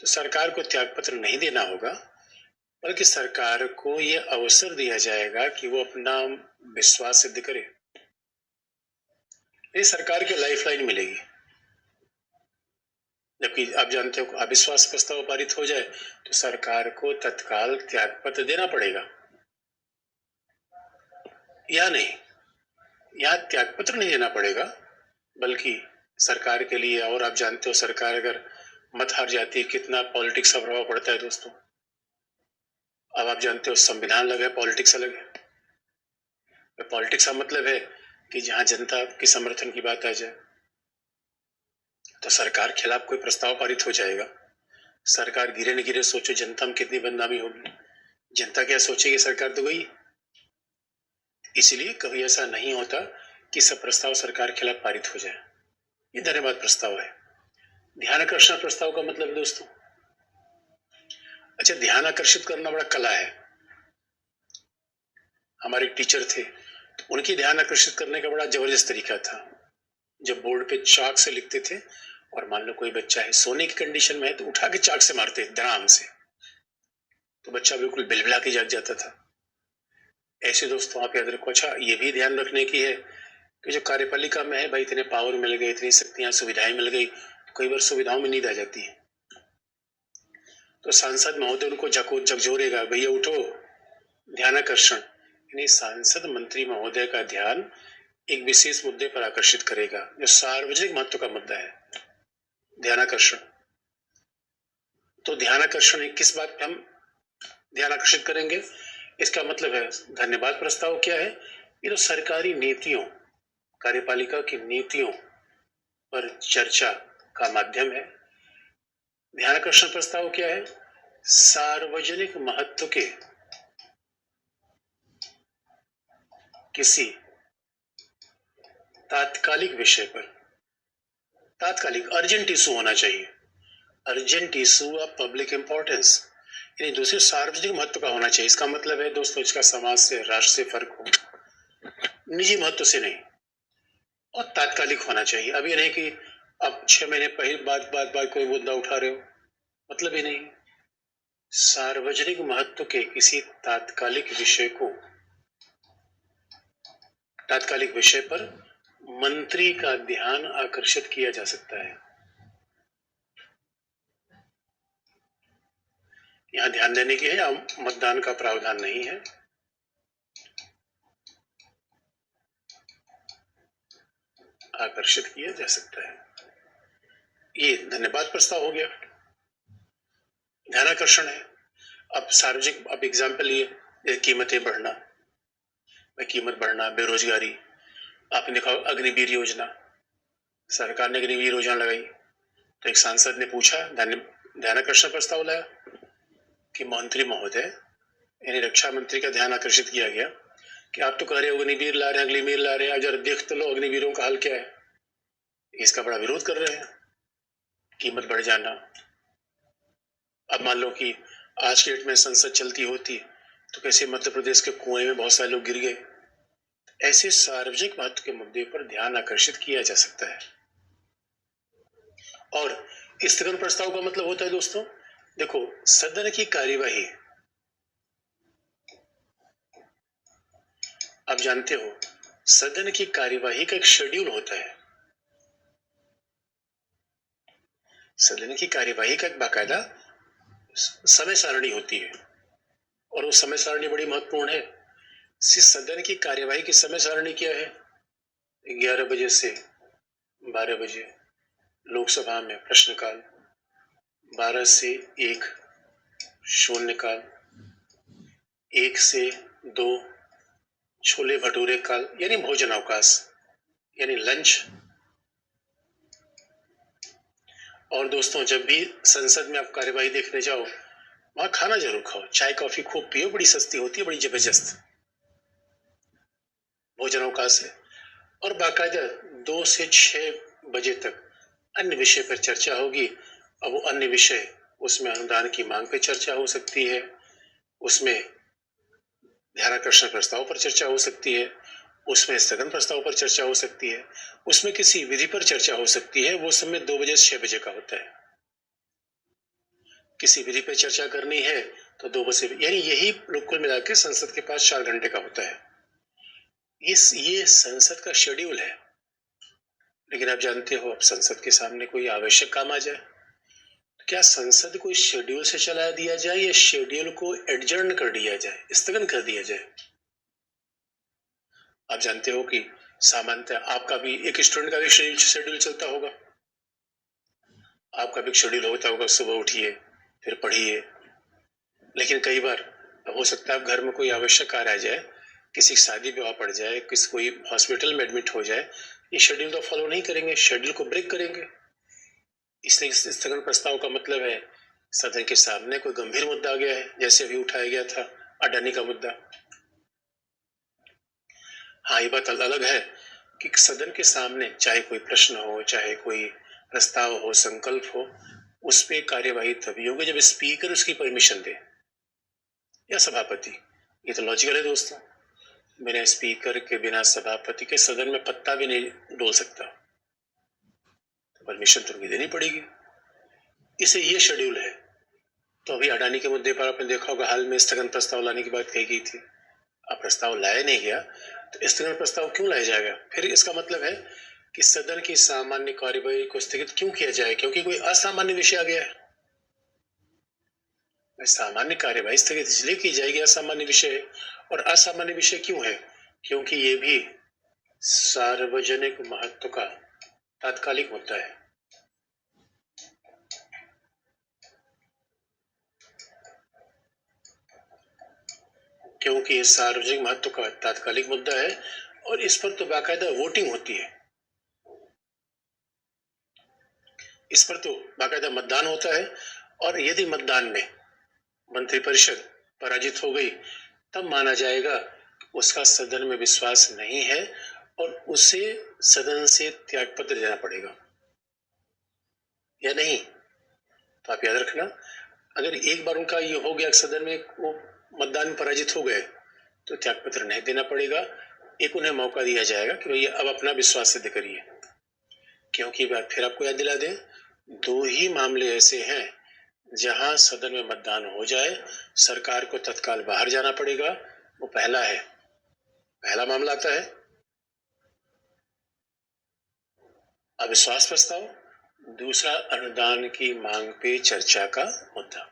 तो सरकार को त्यागपत्र नहीं देना होगा, बल्कि सरकार को यह अवसर दिया जाएगा कि वो अपना विश्वास सिद्ध करे। ये सरकार की लाइफलाइन मिलेगी। जबकि आप जानते हो अविश्वास प्रस्ताव पारित हो जाए तो सरकार को तत्काल त्यागपत्र देना पड़ेगा, या नहीं? यहाँ त्यागपत्र नहीं देना पड़ेगा, बल्कि सरकार के लिए, और आप जानते हो सरकार अगर मत हार जाती है कितना पॉलिटिक्स का प्रभाव पड़ता है दोस्तों। अब आप जानते हो संविधान अलग है, पॉलिटिक्स अलग है। पॉलिटिक्स का मतलब है कि जहां जनता के समर्थन की बात आ जाए। तो सरकार खिलाफ कोई प्रस्ताव पारित हो जाएगा, सरकार गिरे न गिरे, सोचो जनता में कितनी बदनामी होगी। जनता क्या सोचेगी? सरकार तो गई। इसलिए कभी ऐसा नहीं होता कि सब प्रस्ताव सरकार के खिलाफ पारित हो जाए। ये धन्यवाद प्रस्ताव है। ध्यान आकर्षण प्रस्ताव का मतलब दोस्तों, अच्छा, ध्यान आकर्षित करना बड़ा कला है। हमारे एक टीचर थे, तो उनकी ध्यान आकर्षित करने का बड़ा जबरदस्त तरीका था। जब बोर्ड पे चाक से लिखते थे और मान लो कोई बच्चा है सोने की कंडीशन में है तो उठा के चाक से मारते धड़ाम से, तो बच्चा बिल्कुल बिलबिला के जाग जाता था। ऐसे दोस्तों आप याद रखो। अच्छा, ये भी ध्यान रखने की है कि जो कार्यपालिका में है भाई, इतने पावर मिल गए, इतनी शक्तियां सुविधाएं मिल गई, तो कई बार सुविधाओं में नींद आ जाती है। तो सांसद महोदय उनको झकझोरेगा, भैया उठो, ध्यान आकर्षण। यानी सांसद मंत्री महोदय का ध्यान एक विशेष मुद्दे पर आकर्षित करेगा जो सार्वजनिक महत्व का मुद्दा है, ध्यान आकर्षण। तो ध्यान आकर्षण किस बात पे हम ध्यान आकर्षित करेंगे? इसका मतलब है धन्यवाद प्रस्ताव क्या है? ये तो सरकारी नीतियों, कार्यपालिका की नीतियों पर चर्चा का माध्यम है। ध्यान आकर्षण प्रस्ताव क्या है? सार्वजनिक महत्व के किसी तात्कालिक विषय पर, तात्कालिक अर्जेंट इशू होना चाहिए, urgent issue of public importance, यानी दूसरे सार्वजनिक महत्व का होना चाहिए। इसका मतलब है दोस्तों इसका समाज से, राष्ट्र से फर्क हो, निजी महत्व से नहीं, और तात्कालिक होना चाहिए। अब ये नहीं कि अब 6 महीने पहले बाद कोई मुद्दा उठा रहे हो, मतलब ही नहीं। सार्वजनिक महत्व के किसी तात्कालिक विषय पर मंत्री का ध्यान आकर्षित किया जा सकता है। यहां ध्यान देने की है, मतदान का प्रावधान नहीं है। आकर्षित किया जा सकता है। ये धन्यवाद प्रस्ताव हो गया, ध्यान आकर्षण है। अब सार्वजनिक, अब एग्जाम्पल ये कीमतें बढ़ना, कीमत बढ़ना, बेरोजगारी। आपने देखा अग्निवीर योजना, सरकार ने अग्निवीर योजना लगाई तो एक सांसद ने पूछा, ध्यान आकर्षण प्रस्ताव लाया कि मंत्री महोदय, यानी रक्षा मंत्री का ध्यान आकर्षित किया गया कि आप तो कह रहे हो अग्निवीर ला रहे हैं, अग्निवीर ला रहे हैं, जरा देख तो लो अग्निवीरों का हाल क्या है। इसका बड़ा विरोध कर रहे हैं, कीमत बढ़ जाना। अब मान लो कि आज के डेट में संसद चलती होती तो कैसे मध्य प्रदेश के कुएं में बहुत सारे लोग गिर गए। ऐसे सार्वजनिक महत्व के मुद्दे पर ध्यान आकर्षित किया जा सकता है। और स्थगन प्रस्ताव का मतलब होता है दोस्तों, देखो सदन की कार्यवाही, आप जानते हो सदन की कार्यवाही का एक शेड्यूल होता है। सदन की कार्यवाही का एक बाकायदा समय सारणी होती है और वो समय सारणी बड़ी महत्वपूर्ण है। सदन की कार्यवाही की समय सारणी क्या है? 11 बजे से 12 बजे लोकसभा में प्रश्नकाल, 12 से 1 शून्यकाल, 1 से 2 छोले भटूरे काल यानी भोजन अवकाश यानी लंच। और दोस्तों जब भी संसद में आप कार्यवाही देखने जाओ वहां खाना जरूर खाओ, चाय कॉफी खूब पियो, बड़ी सस्ती होती है, बड़ी जबरदस्त। भोजन अवकाश है और बाकायदा 2 से 6 बजे तक अन्य विषय पर चर्चा होगी। अब वो अन्य विषय, उसमें अनुदान की मांग पर चर्चा हो सकती है, उसमें ध्यानाकर्षण प्रस्ताव पर चर्चा हो सकती है, उसमें स्थगन प्रस्ताव पर चर्चा हो सकती है, उसमें किसी विधि पर चर्चा हो सकती है। वो समय 2 बजे से 6 बजे का होता है। किसी विधि पर चर्चा करनी है तो 2 बजे, यानी यही कुल मिला के संसद के पास 4 घंटे का होता है। ये संसद का शेड्यूल है। लेकिन आप जानते हो अब संसद के सामने कोई आवश्यक काम आ जाए तो क्या संसद को इस शेड्यूल से चला दिया जाए या शेड्यूल को एडजर्न कर दिया जाए, स्थगन कर दिया जाए? आप जानते हो कि सामान्यतः आपका भी एक स्टूडेंट का भी शेड्यूल चलता होगा, आपका भी शेड्यूल होता होगा, सुबह उठिए फिर पढ़िए। लेकिन कई बार हो सकता है घर में कोई आवश्यक कार्य आ जाए, किसी की शादी विवाह पड़ जाए, किसी कोई हॉस्पिटल में एडमिट हो जाए, ये शेड्यूल तो फॉलो नहीं करेंगे, शेड्यूल को ब्रेक करेंगे। इसलिए स्थगन प्रस्ताव का मतलब है सदन के सामने कोई गंभीर मुद्दा आ गया है, जैसे अभी उठाया गया था अडानी का मुद्दा। हाँ ये बात अलग है कि सदन के सामने चाहे कोई प्रश्न हो, चाहे कोई प्रस्ताव हो, संकल्प हो, उस पे कार्यवाही तभी होगी जब स्पीकर उसकी परमिशन दे या सभापति। ये तो लॉजिकल है दोस्तों, बिना स्पीकर के, बिना सभापति के सदन में पत्ता भी नहीं डोल सकता, तो परमिशन तो उनकी देनी पड़ेगी। इसे ये शेड्यूल है। तो अभी अडानी के मुद्दे पर आपने देखा होगा हाल में स्थगन प्रस्ताव लाने की बात कही गई थी। अब प्रस्ताव लाया नहीं गया तो स्थगन प्रस्ताव क्यों लाया जाएगा? फिर इसका मतलब है कि सदन की सामान्य कार्यवाही को स्थगित क्यों किया जाए? क्योंकि कोई असामान्य विषय आ गया है। सामान्य कार्यवाही स्थगित इसलिए की जाएगी, असामान्य विषय है। और असामान्य विषय क्यों है? क्योंकि ये भी सार्वजनिक महत्व का तात्कालिक मुद्दा है। क्योंकि ये सार्वजनिक महत्व का तात्कालिक मुद्दा है और इस पर तो बाकायदा वोटिंग होती है, इस पर तो बाकायदा मतदान होता है। और यदि मतदान में मंत्रिपरिषद पराजित हो गई तब माना जाएगा उसका सदन में विश्वास नहीं है और उसे सदन से त्यागपत्र देना पड़ेगा या नहीं। तो आप याद रखना, अगर एक बार उनका ये हो गया सदन में वो मतदान में पराजित हो गए तो त्यागपत्र नहीं देना पड़ेगा, एक उन्हें मौका दिया जाएगा कि भैया अब अपना विश्वास सिद्ध करिए। क्योंकि बात फिर आपको याद दिला दें, 2 ही मामले ऐसे हैं जहां सदन में मतदान हो जाए सरकार को तत्काल बाहर जाना पड़ेगा। वो पहला मामला आता है अविश्वास प्रस्ताव, दूसरा अनुदान की मांग पे चर्चा का मुद्दा।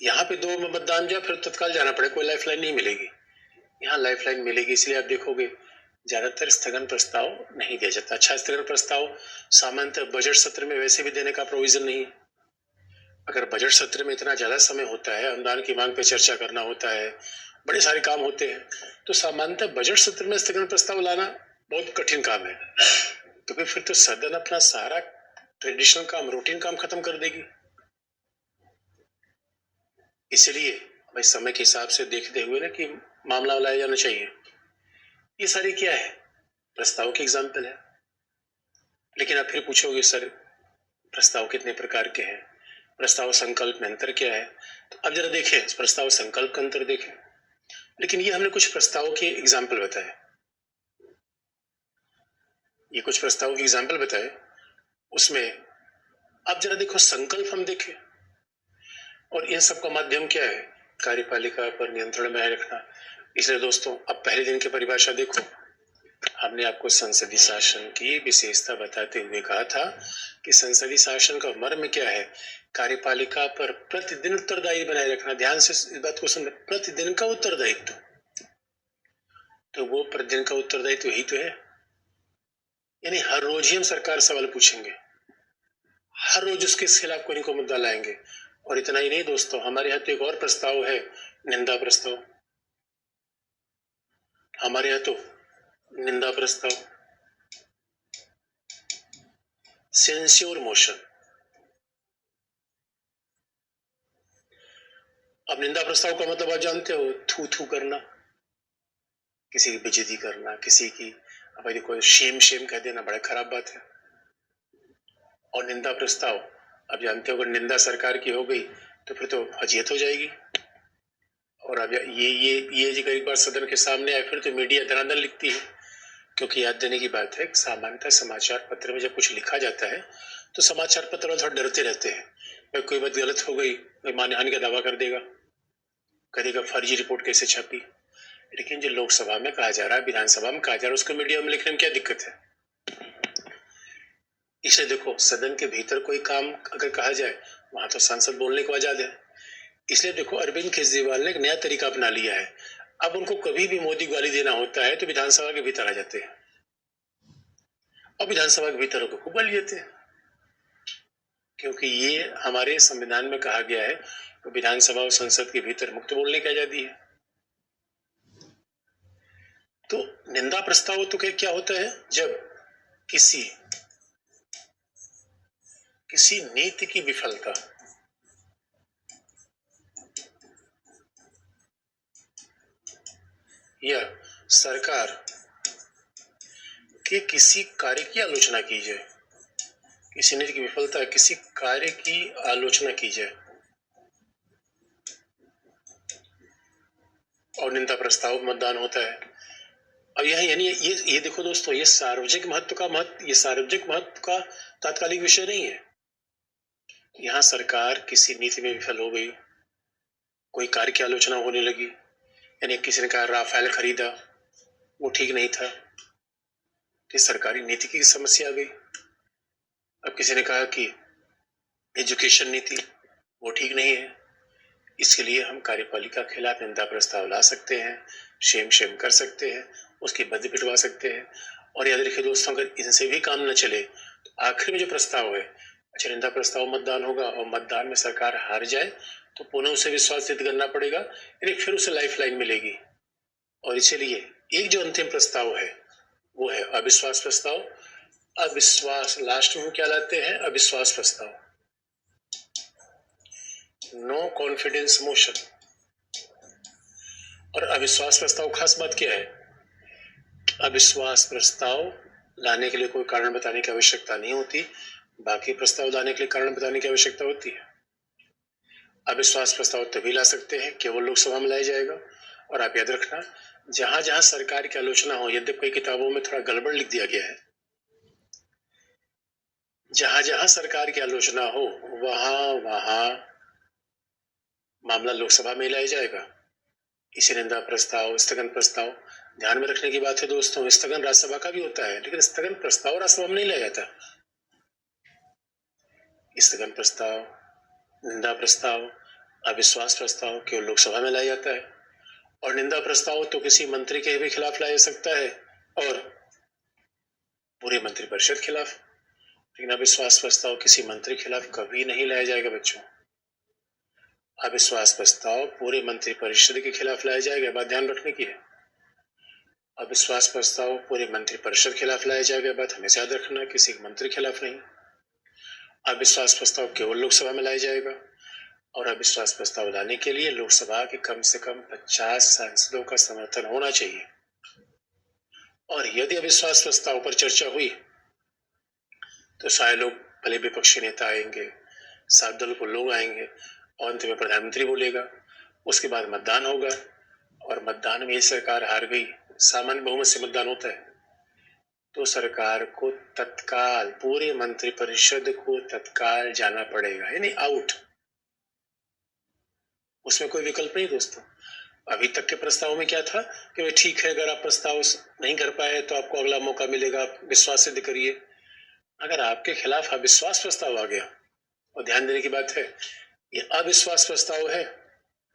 यहाँ पे 2 में मतदान जाए फिर तत्काल जाना पड़े, कोई लाइफलाइन नहीं मिलेगी। यहाँ लाइफलाइन मिलेगी, इसलिए आप देखोगे ज्यादातर स्थगन प्रस्ताव नहीं दिया जाता। अच्छा, स्थगन प्रस्ताव सामान्यतः बजट सत्र में वैसे भी देने का प्रोविजन नहीं है। अगर बजट सत्र में इतना ज्यादा समय होता है, अनुदान की मांग पे चर्चा करना होता है, बड़े सारे काम होते हैं, तो सामान्यतः बजट सत्र में स्थगन प्रस्ताव लाना बहुत कठिन काम है। तो फिर तो सदन अपना सारा ट्रेडिशनल काम, रूटीन काम खत्म कर देगी। इसलिए भाई समय के हिसाब से देखते हुए ना कि मामला लाया जाना चाहिए। ये सारी क्या है, प्रस्ताव के एग्जाम्पल है। लेकिन आप फिर पूछोगे सर प्रस्ताव कितने प्रकार के हैं, प्रस्ताव संकल्प में अंतर क्या है? तो अब जरा देखें प्रस्ताव संकल्प का अंतर देखें। लेकिन ये हमने कुछ प्रस्तावों के एग्जाम्पल बताए, ये कुछ प्रस्तावों के एग्जाम्पल बताए, उसमें अब जरा देखो संकल्प हम देखें, और इन सब का माध्यम क्या है, कार्यपालिका पर नियंत्रण बनाए रखना। इसलिए दोस्तों अब पहले दिन की परिभाषा देखो, हमने आपको संसदीय शासन की विशेषता बताते हुए कहा था कि संसदीय शासन का मर्म क्या है, कार्यपालिका पर प्रतिदिन उत्तरदायी बनाए रखना। ध्यान से इस बात को सुन, प्रतिदिन का उत्तरदायित्व, तो वो प्रतिदिन का उत्तरदायित्व यही तो है, यानी हर रोज ही हम सरकार सवाल पूछेंगे, हर रोज उसके खिलाफ कोई न कोई मुद्दा लाएंगे। और इतना ही नहीं दोस्तों, हमारे यहाँ तो एक और प्रस्ताव है, निंदा प्रस्ताव। हमारे यहाँ तो निंदा प्रस्ताव, सेंस्योर मोशन। अब निंदा प्रस्ताव का मतलब आप जानते हो, थू थू करना, किसी की बेइज्जती करना, किसी की भाई देखो शेम शेम कह देना, बड़ा खराब बात है। और निंदा प्रस्ताव अब जानते हो, अगर निंदा सरकार की हो गई तो फिर तो फजीहत हो जाएगी। और अब ये जगह एक बार सदन के सामने आए फिर तो मीडिया दनादन लिखती है, क्योंकि याद देने की बात है सामान्यतः समाचार पत्र में जब कुछ लिखा जाता है तो समाचार पत्र वाले थोड़ा डरते रहते हैं, कोई बात गलत हो गई, कोई मानहानि का दावा कर देगा, कहेगा फर्जी रिपोर्ट कैसे छपी। लेकिन जो लोकसभा में कहा जा रहा है, विधानसभा में कहा जा रहा है, उसको मीडिया में लिखने में क्या दिक्कत है? इसलिए देखो सदन के भीतर कोई काम अगर कहा जाए, वहां तो सांसद बोलने को आजाद है। इसलिए देखो अरविंद केजरीवाल ने एक नया तरीका अपना लिया है, अब उनको कभी भी मोदी गाली देना होता है तो विधानसभा के भीतर आ जाते हैं, और विधानसभा के भीतर को खूब गाली देते हैं, क्योंकि ये हमारे संविधान में कहा गया है कि विधानसभा और संसद के भीतर मुक्त बोलने की आजादी है। तो निंदा प्रस्ताव तो क्या होता है, जब किसी नीति की विफलता या सरकार के किसी कार्य की आलोचना की जाए, किसी नीति की विफलता, किसी कार्य की आलोचना की जाए, और निंदा प्रस्ताव मतदान होता है। अब यह यानी ये देखो दोस्तों, ये सार्वजनिक महत्व का तात्कालिक विषय नहीं है। यहाँ सरकार किसी नीति में विफल हो गई, कोई कार्य की आलोचना होने लगी, यानी किसी ने कहा राफेल खरीदा वो ठीक नहीं था, तो सरकारी नीति की समस्या आ गई। अब किसी ने कहा कि एजुकेशन नीति वो ठीक नहीं है, इसके लिए हम कार्यपालिका के खिलाफ निंदा प्रस्ताव ला सकते हैं, शेम कर सकते हैं, उसकी बद पिटवा सकते हैं। और याद रखिए दोस्तों, अगर इनसे भी काम न चले तो आखिर में जो प्रस्ताव है, अच्छा निंदा प्रस्ताव मतदान होगा, और मतदान में सरकार हार जाए तो पुनः उसे विश्वास सिद्ध करना पड़ेगा, यानी फिर उसे लाइफ लाइन मिलेगी। और इसीलिए एक जो अंतिम प्रस्ताव है वो है अविश्वास प्रस्ताव। अविश्वास लास्ट में क्या लाते हैं, अविश्वास प्रस्ताव, नो कॉन्फिडेंस मोशन। और अविश्वास प्रस्ताव खास बात क्या है, अविश्वास प्रस्ताव लाने के लिए कोई कारण बताने की आवश्यकता नहीं होती, बाकी प्रस्ताव लाने के लिए कारण बताने की आवश्यकता होती है। अविश्वास प्रस्ताव तभी ला सकते हैं केवल लोकसभा में लाया जाएगा। और आप याद रखना, जहां जहां सरकार की आलोचना हो, यद्यपि कई किताबों में थोड़ा गड़बड़ लिख दिया गया है, जहां जहां सरकार की आलोचना हो वहां वहां मामला लोकसभा में लाया जाएगा। इसे निंदा प्रस्ताव, स्थगन प्रस्ताव, ध्यान में रखने की बात है दोस्तों, स्थगन राज्यसभा का भी होता है, लेकिन स्थगन प्रस्ताव राज्यसभा में नहीं लाया जाता। स्थगन प्रस्ताव, निंदा प्रस्ताव, अविश्वास प्रस्ताव केवल लोकसभा में लाया जाता है। और निंदा प्रस्ताव तो किसी मंत्री के भी खिलाफ लाया जा सकता है और पूरे मंत्रिपरिषद खिलाफ, लेकिन अविश्वास प्रस्ताव किसी मंत्री के खिलाफ कभी नहीं लाया जाएगा बच्चों। अविश्वास प्रस्ताव पूरे मंत्रिपरिषद के खिलाफ लाया जाएगा, बात ध्यान रखने की है। अविश्वास प्रस्ताव पूरे मंत्रिपरिषद के खिलाफ लाया जाएगा, बात हमेशा याद रखना, किसी मंत्री के खिलाफ नहीं। अविश्वास प्रस्ताव केवल लोकसभा में लाया जाएगा। और अविश्वास प्रस्ताव लाने के लिए लोकसभा के कम से कम 50 सांसदों का समर्थन होना चाहिए। और यदि अविश्वास प्रस्ताव पर चर्चा हुई तो सारे लोग, भले विपक्षी नेता आएंगे, 7 दलों को लोग आएंगे और अंत में प्रधानमंत्री बोलेगा। उसके बाद मतदान होगा और मतदान में सरकार हार गई, सामान्य बहुमत से मतदान होता है, तो सरकार को तत्काल, पूरे मंत्रिपरिषद को तत्काल जाना पड़ेगा, यानी आउट। उसमें कोई विकल्प नहीं दोस्तों। अभी तक के प्रस्ताव में क्या था कि भाई ठीक है, अगर आप प्रस्ताव नहीं कर पाए तो आपको अगला मौका मिलेगा, विश्वास सिद्ध करिए। अगर आपके खिलाफ अविश्वास प्रस्ताव आ गया, और ध्यान देने की बात है, ये अविश्वास प्रस्ताव है,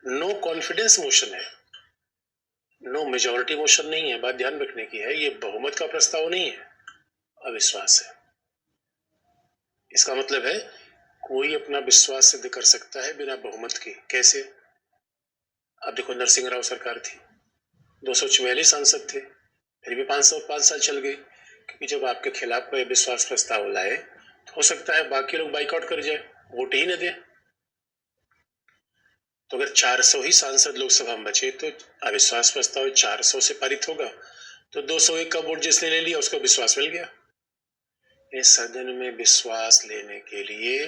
नो कॉन्फिडेंस मोशन है, नो मेजॉरिटी मोशन नहीं है, बात ध्यान रखने की है। ये बहुमत का प्रस्ताव नहीं है, अविश्वास है। इसका मतलब है कोई अपना विश्वास सिद्ध कर सकता है बिना बहुमत के। कैसे? अब देखो, नरसिंह राव सरकार थी, 244 सांसद थे, फिर भी 5 साल चल गए, क्योंकि जब आपके खिलाफ कोई विश्वास प्रस्ताव लाए तो हो सकता है बाकी लोग बाइकआउट कर जाए, वोट ही न दे। तो अगर 400 ही सांसद लोकसभा में बचे तो अविश्वास प्रस्ताव 400 से पारित होगा, तो 201 का वोट जिसने ले लिया उसको विश्वास मिल गया। इस सदन में विश्वास लेने के लिए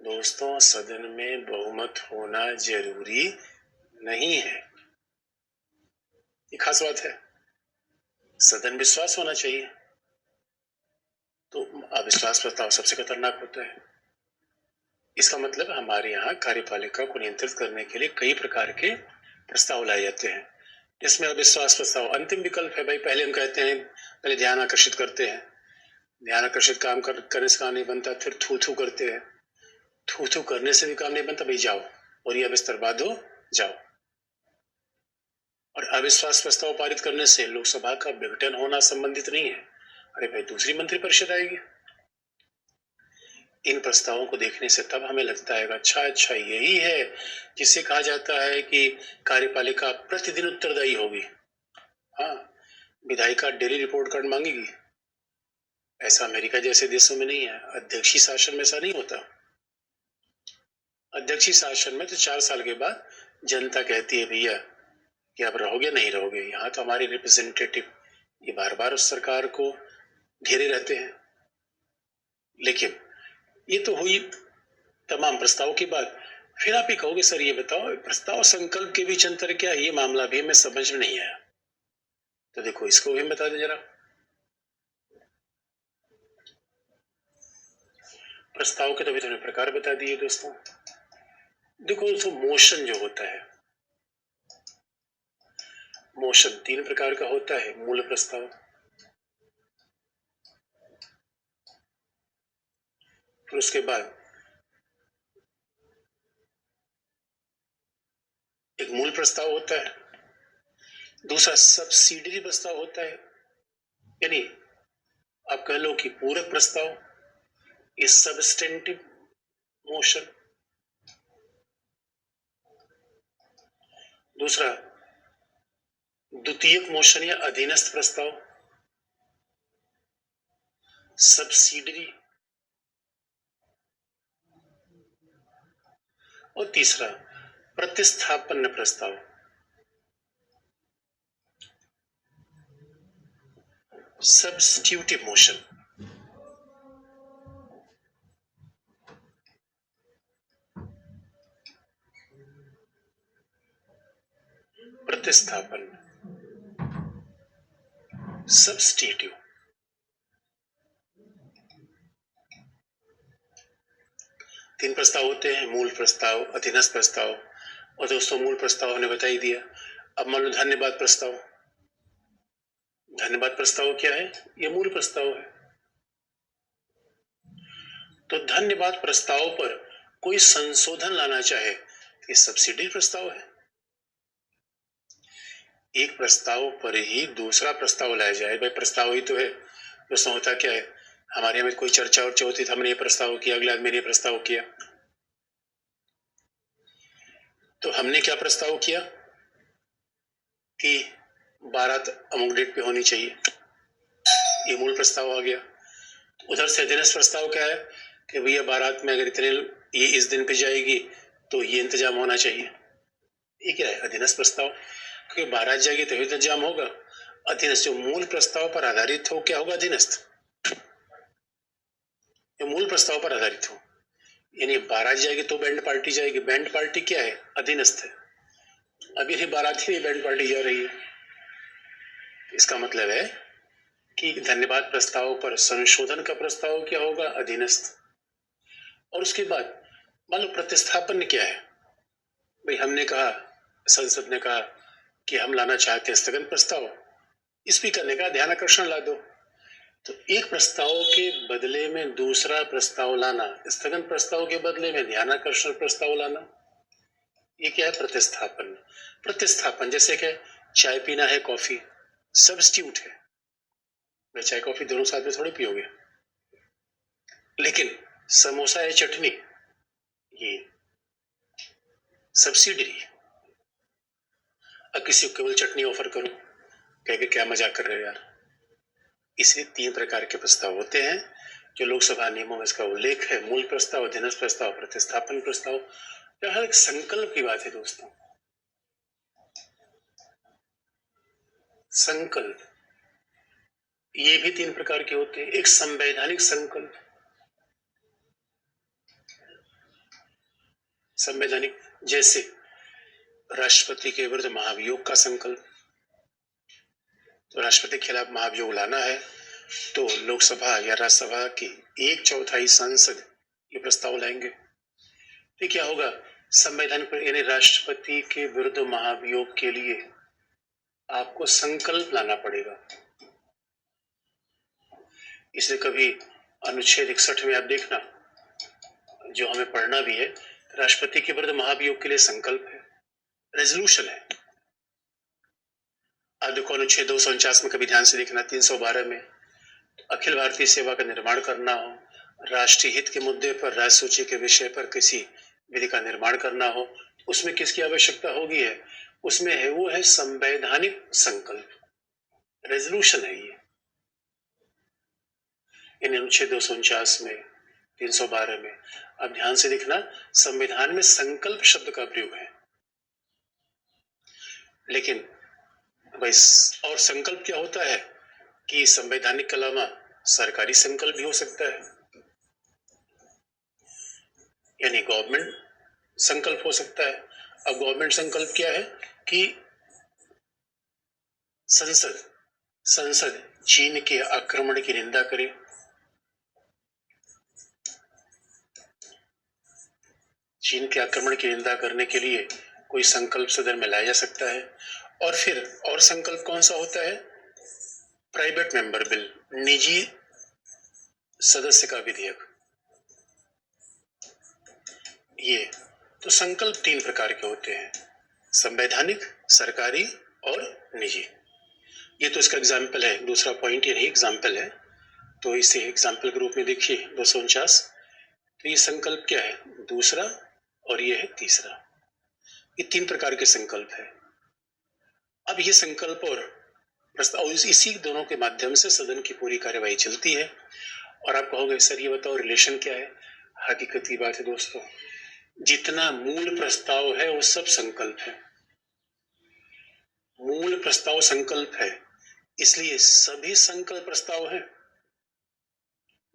दोस्तों सदन में बहुमत होना जरूरी नहीं है, ये खास बात है। सदन विश्वास होना चाहिए। तो अविश्वास प्रस्ताव सबसे खतरनाक होता है। इसका मतलब हमारे यहाँ कार्यपालिका को नियंत्रित करने के लिए कई प्रकार के प्रस्ताव लाए जाते हैं, जिसमें अविश्वास प्रस्ताव अंतिम विकल्प है। भाई पहले हम कहते हैं, पहले ध्यान आकर्षित करते हैं, ध्यान आकर्षित काम करने से काम नहीं बनता, फिर थू थू करते हैं, थू थू करने से भी काम नहीं बनता, भाई जाओ और यह बिस्तर बांधो, जाओ। और अविश्वास प्रस्ताव पारित करने से लोकसभा का विघटन होना संबंधित नहीं है। अरे भाई, दूसरी मंत्रिपरिषद आएगी। इन प्रस्तावों को देखने से तब हमें लगता है अच्छा यही है जिसे कहा जाता है कि कार्यपालिका प्रतिदिन उत्तरदायी होगी। हाँ, विधायिका डेली रिपोर्ट कार्ड मांगेगी। ऐसा अमेरिका जैसे देशों में नहीं है। अध्यक्षीय शासन में ऐसा नहीं होता। अध्यक्षीय शासन में तो 4 साल के बाद जनता कहती है भैया कि आप रहोगे नहीं रहोगे। यहाँ तो हमारे रिप्रेजेंटेटिव ये बार बार उस सरकार को घेरे रहते हैं। लेकिन ये तो हुई तमाम प्रस्ताव की बात। फिर आप ही कहोगे सर ये बताओ, प्रस्ताव संकल्प के बीच अंतर क्या है? ये मामला भी हमें समझ में नहीं आया। तो देखो, इसको भी बता दे जरा। प्रस्ताव के तो भी थोड़े प्रकार बता दिए दोस्तों। देखो दोस्तों, मोशन जो होता है, मोशन 3 प्रकार का होता है। मूल प्रस्ताव, फिर उसके बाद एक मूल प्रस्ताव होता है, दूसरा सब्सिडियरी प्रस्ताव होता है, यानी आप कह लो कि पूरक प्रस्ताव, ये सबस्टेंटिव मोशन। दूसरा द्वितीयक मोशन या अधीनस्थ प्रस्ताव, सब्सिडरी। और तीसरा प्रतिस्थापन प्रस्ताव, सब्स्टिट्यूटिव मोशन। प्रतिस्थापन, सब्स्टिट्यूटिव। तीन प्रस्ताव होते हैं, मूल प्रस्ताव, अधीनस्थ प्रस्ताव और दोस्तों मूल प्रस्ताव हमने बता ही दिया। अब मान लो धन्यवाद प्रस्ताव। धन्यवाद प्रस्ताव क्या है? ये मूल प्रस्ताव है। तो धन्यवाद प्रस्ताव पर कोई संशोधन लाना चाहे, ये सब्सिडी प्रस्ताव है। एक प्रस्ताव पर ही दूसरा प्रस्ताव लाया जाए, भाई प्रस्ताव ही तो है दोस्तों। होता क्या है, हमारे यहाँ में कोई चर्चा और होती थी, हमने ये प्रस्ताव किया, अगले आदमी ने प्रस्ताव किया, तो हमने क्या प्रस्ताव किया कि बारात अमुक डेट पे होनी चाहिए, ये मूल प्रस्ताव आ गया। उधर से अधीनस्थ प्रस्ताव क्या है कि भैया बारात में अगर इतने ये इस दिन पे जाएगी तो ये इंतजाम होना चाहिए। ये क्या है? अधीनस्थ प्रस्ताव। क्योंकि बारात जाएगी तो इंतजाम होगा। अधीनस्थ जो मूल प्रस्ताव पर आधारित हो, क्या होगा? अधीनस्थ। जो मूल प्रस्ताव पर आधारित हो, यानी बारात जाएगी तो बैंड पार्टी जाएगी। बैंड पार्टी क्या है? अधीनस्थ है। अभी ही बारात ही बैंड पार्टी जा रही है। इसका मतलब है कि धन्यवाद प्रस्ताव पर संशोधन का प्रस्ताव क्या होगा? अधीनस्थ। और उसके बाद मान लो प्रतिस्थापन क्या है? भाई हमने कहा, संसद ने कहा कि हम लाना चाहते हैं स्थगन प्रस्ताव। स्पीकर ने कहा ध्यान आकर्षण ला दो। तो एक प्रस्ताव के बदले में दूसरा प्रस्ताव लाना, स्थगन प्रस्ताव के बदले में ध्यान आकर्षण प्रस्ताव लाना, ये क्या है? प्रतिस्थापन। प्रतिस्थापन जैसे कि चाय पीना है, कॉफी सब्स्टिट्यूट है। मैं चाय कॉफी दोनों साथ में थोड़ी पियोगे। लेकिन समोसा या चटनी ये सब्सिडरी। अब किसी को केवल चटनी ऑफर करो, कह के क्या मजाक कर रहे हो यार। इसलिए 3 प्रकार के प्रस्ताव होते हैं जो लोकसभा नियमों में इसका उल्लेख है। मूल प्रस्ताव, अधीनस्थ प्रस्ताव, प्रतिस्थापन प्रस्ताव। यह एक संकल्प की बात है दोस्तों। संकल्प ये भी 3 प्रकार के होते हैं। एक संवैधानिक संकल्प, संवैधानिक जैसे राष्ट्रपति के विरुद्ध महाभियोग का संकल्प। तो राष्ट्रपति के खिलाफ महाभियोग लाना है तो लोकसभा या राज्यसभा की 1/4 सांसद ये प्रस्ताव लाएंगे। तो क्या होगा? संवैधान पर, यानी राष्ट्रपति के विरुद्ध महाभियोग के लिए आपको संकल्प लाना पड़ेगा। इसलिए कभी अनुच्छेद 61 में आप देखना, जो हमें पढ़ना भी है, राष्ट्रपति के विरुद्ध महाभियोग के लिए संकल्प है, रेजोल्यूशन है। अब देखो अनुच्छेद 249 में कभी ध्यान से देखना, 312 में अखिल भारतीय सेवा का निर्माण करना हो, राष्ट्रीय हित के मुद्दे पर राज्य सूची के विषय पर किसी विधि का निर्माण करना हो, उसमें किसकी आवश्यकता होगी? है उसमें है, वो है संवैधानिक संकल्प, रेजोल्यूशन है ये। इन अनुच्छेद 249 में, 312 में अब ध्यान से देखना, संविधान में संकल्प शब्द का प्रयोग है। लेकिन भाई, और संकल्प क्या होता है कि संवैधानिक के अलावा सरकारी संकल्प भी हो सकता है, यानी गवर्नमेंट संकल्प हो सकता है। अब गवर्नमेंट संकल्प क्या है कि संसद चीन के आक्रमण की निंदा करे। चीन के आक्रमण की निंदा करने के लिए कोई संकल्प सदन में लाया जा सकता है। और फिर और संकल्प कौन सा होता है? प्राइवेट मेंबर बिल, निजी सदस्य का विधेयक। ये तो संकल्प 3 प्रकार के होते हैं, संवैधानिक, सरकारी और निजी। ये तो इसका एग्जाम्पल है, दूसरा पॉइंट ये नहीं एग्जाम्पल है। तो इसे एग्जाम्पल के रूप में देखिए 249। तो ये संकल्प क्या है? दूसरा, और ये है तीसरा। ये 3 प्रकार के संकल्प है। अब ये संकल्प और प्रस्ताव, इसी दोनों के माध्यम से सदन की पूरी कार्यवाही चलती है। और आप कहोगे सर ये बताओ रिलेशन क्या है? हकीकत की बात है दोस्तों, जितना मूल प्रस्ताव है वो सब संकल्प है। मूल प्रस्ताव संकल्प है, इसलिए सभी संकल्प प्रस्ताव है।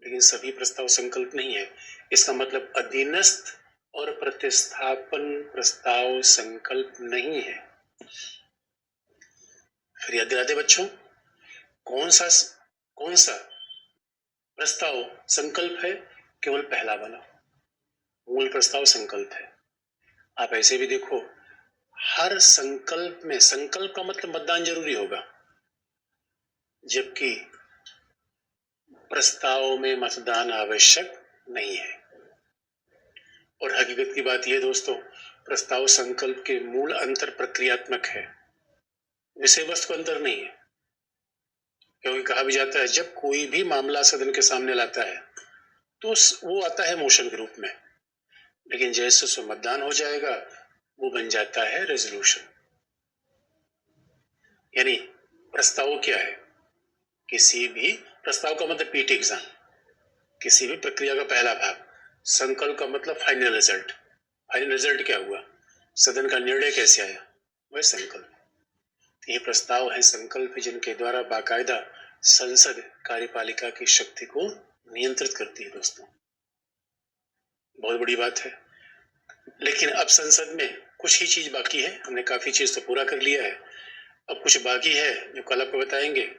लेकिन सभी प्रस्ताव संकल्प नहीं है। इसका मतलब अधीनस्थ और प्रतिस्थापन प्रस्ताव संकल्प नहीं है। फिर याद दिलाते बच्चों, कौन सा प्रस्ताव संकल्प है? केवल पहला वाला, मूल प्रस्ताव संकल्प है। आप ऐसे भी देखो, हर संकल्प में, संकल्प का मतलब मतदान जरूरी होगा, जबकि प्रस्ताव में मतदान आवश्यक नहीं है। और हकीकत की बात यह दोस्तों, प्रस्ताव संकल्प के मूल अंतर प्रक्रियात्मक है, विषय वस्तु अंतर नहीं है। क्योंकि कहा भी जाता है जब कोई भी मामला सदन के सामने लाता है तो वो आता है मोशन के रूप में, लेकिन जैसे उसमें मतदान हो जाएगा वो बन जाता है रेजोल्यूशन। यानी प्रस्ताव क्या है? किसी भी प्रस्ताव का मतलब पीटी एग्जाम, किसी भी प्रक्रिया का पहला भाग। संकल्प का मतलब फाइनल रिजल्ट। फाइनल रिजल्ट क्या हुआ, सदन का निर्णय कैसे आया, वह संकल्प। ये प्रस्ताव है संकल्प जिनके द्वारा बाकायदा संसद कार्यपालिका की शक्ति को नियंत्रित करती है। दोस्तों, बहुत बड़ी बात है। लेकिन अब संसद में कुछ ही चीज बाकी है। हमने काफी चीज तो पूरा कर लिया है, अब कुछ बाकी है जो कल आपको बताएंगे।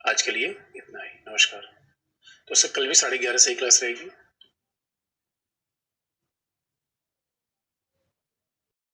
आज के लिए इतना ही। नमस्कार। तो सर, कल भी 11:30 से ही क्लास रहेगी।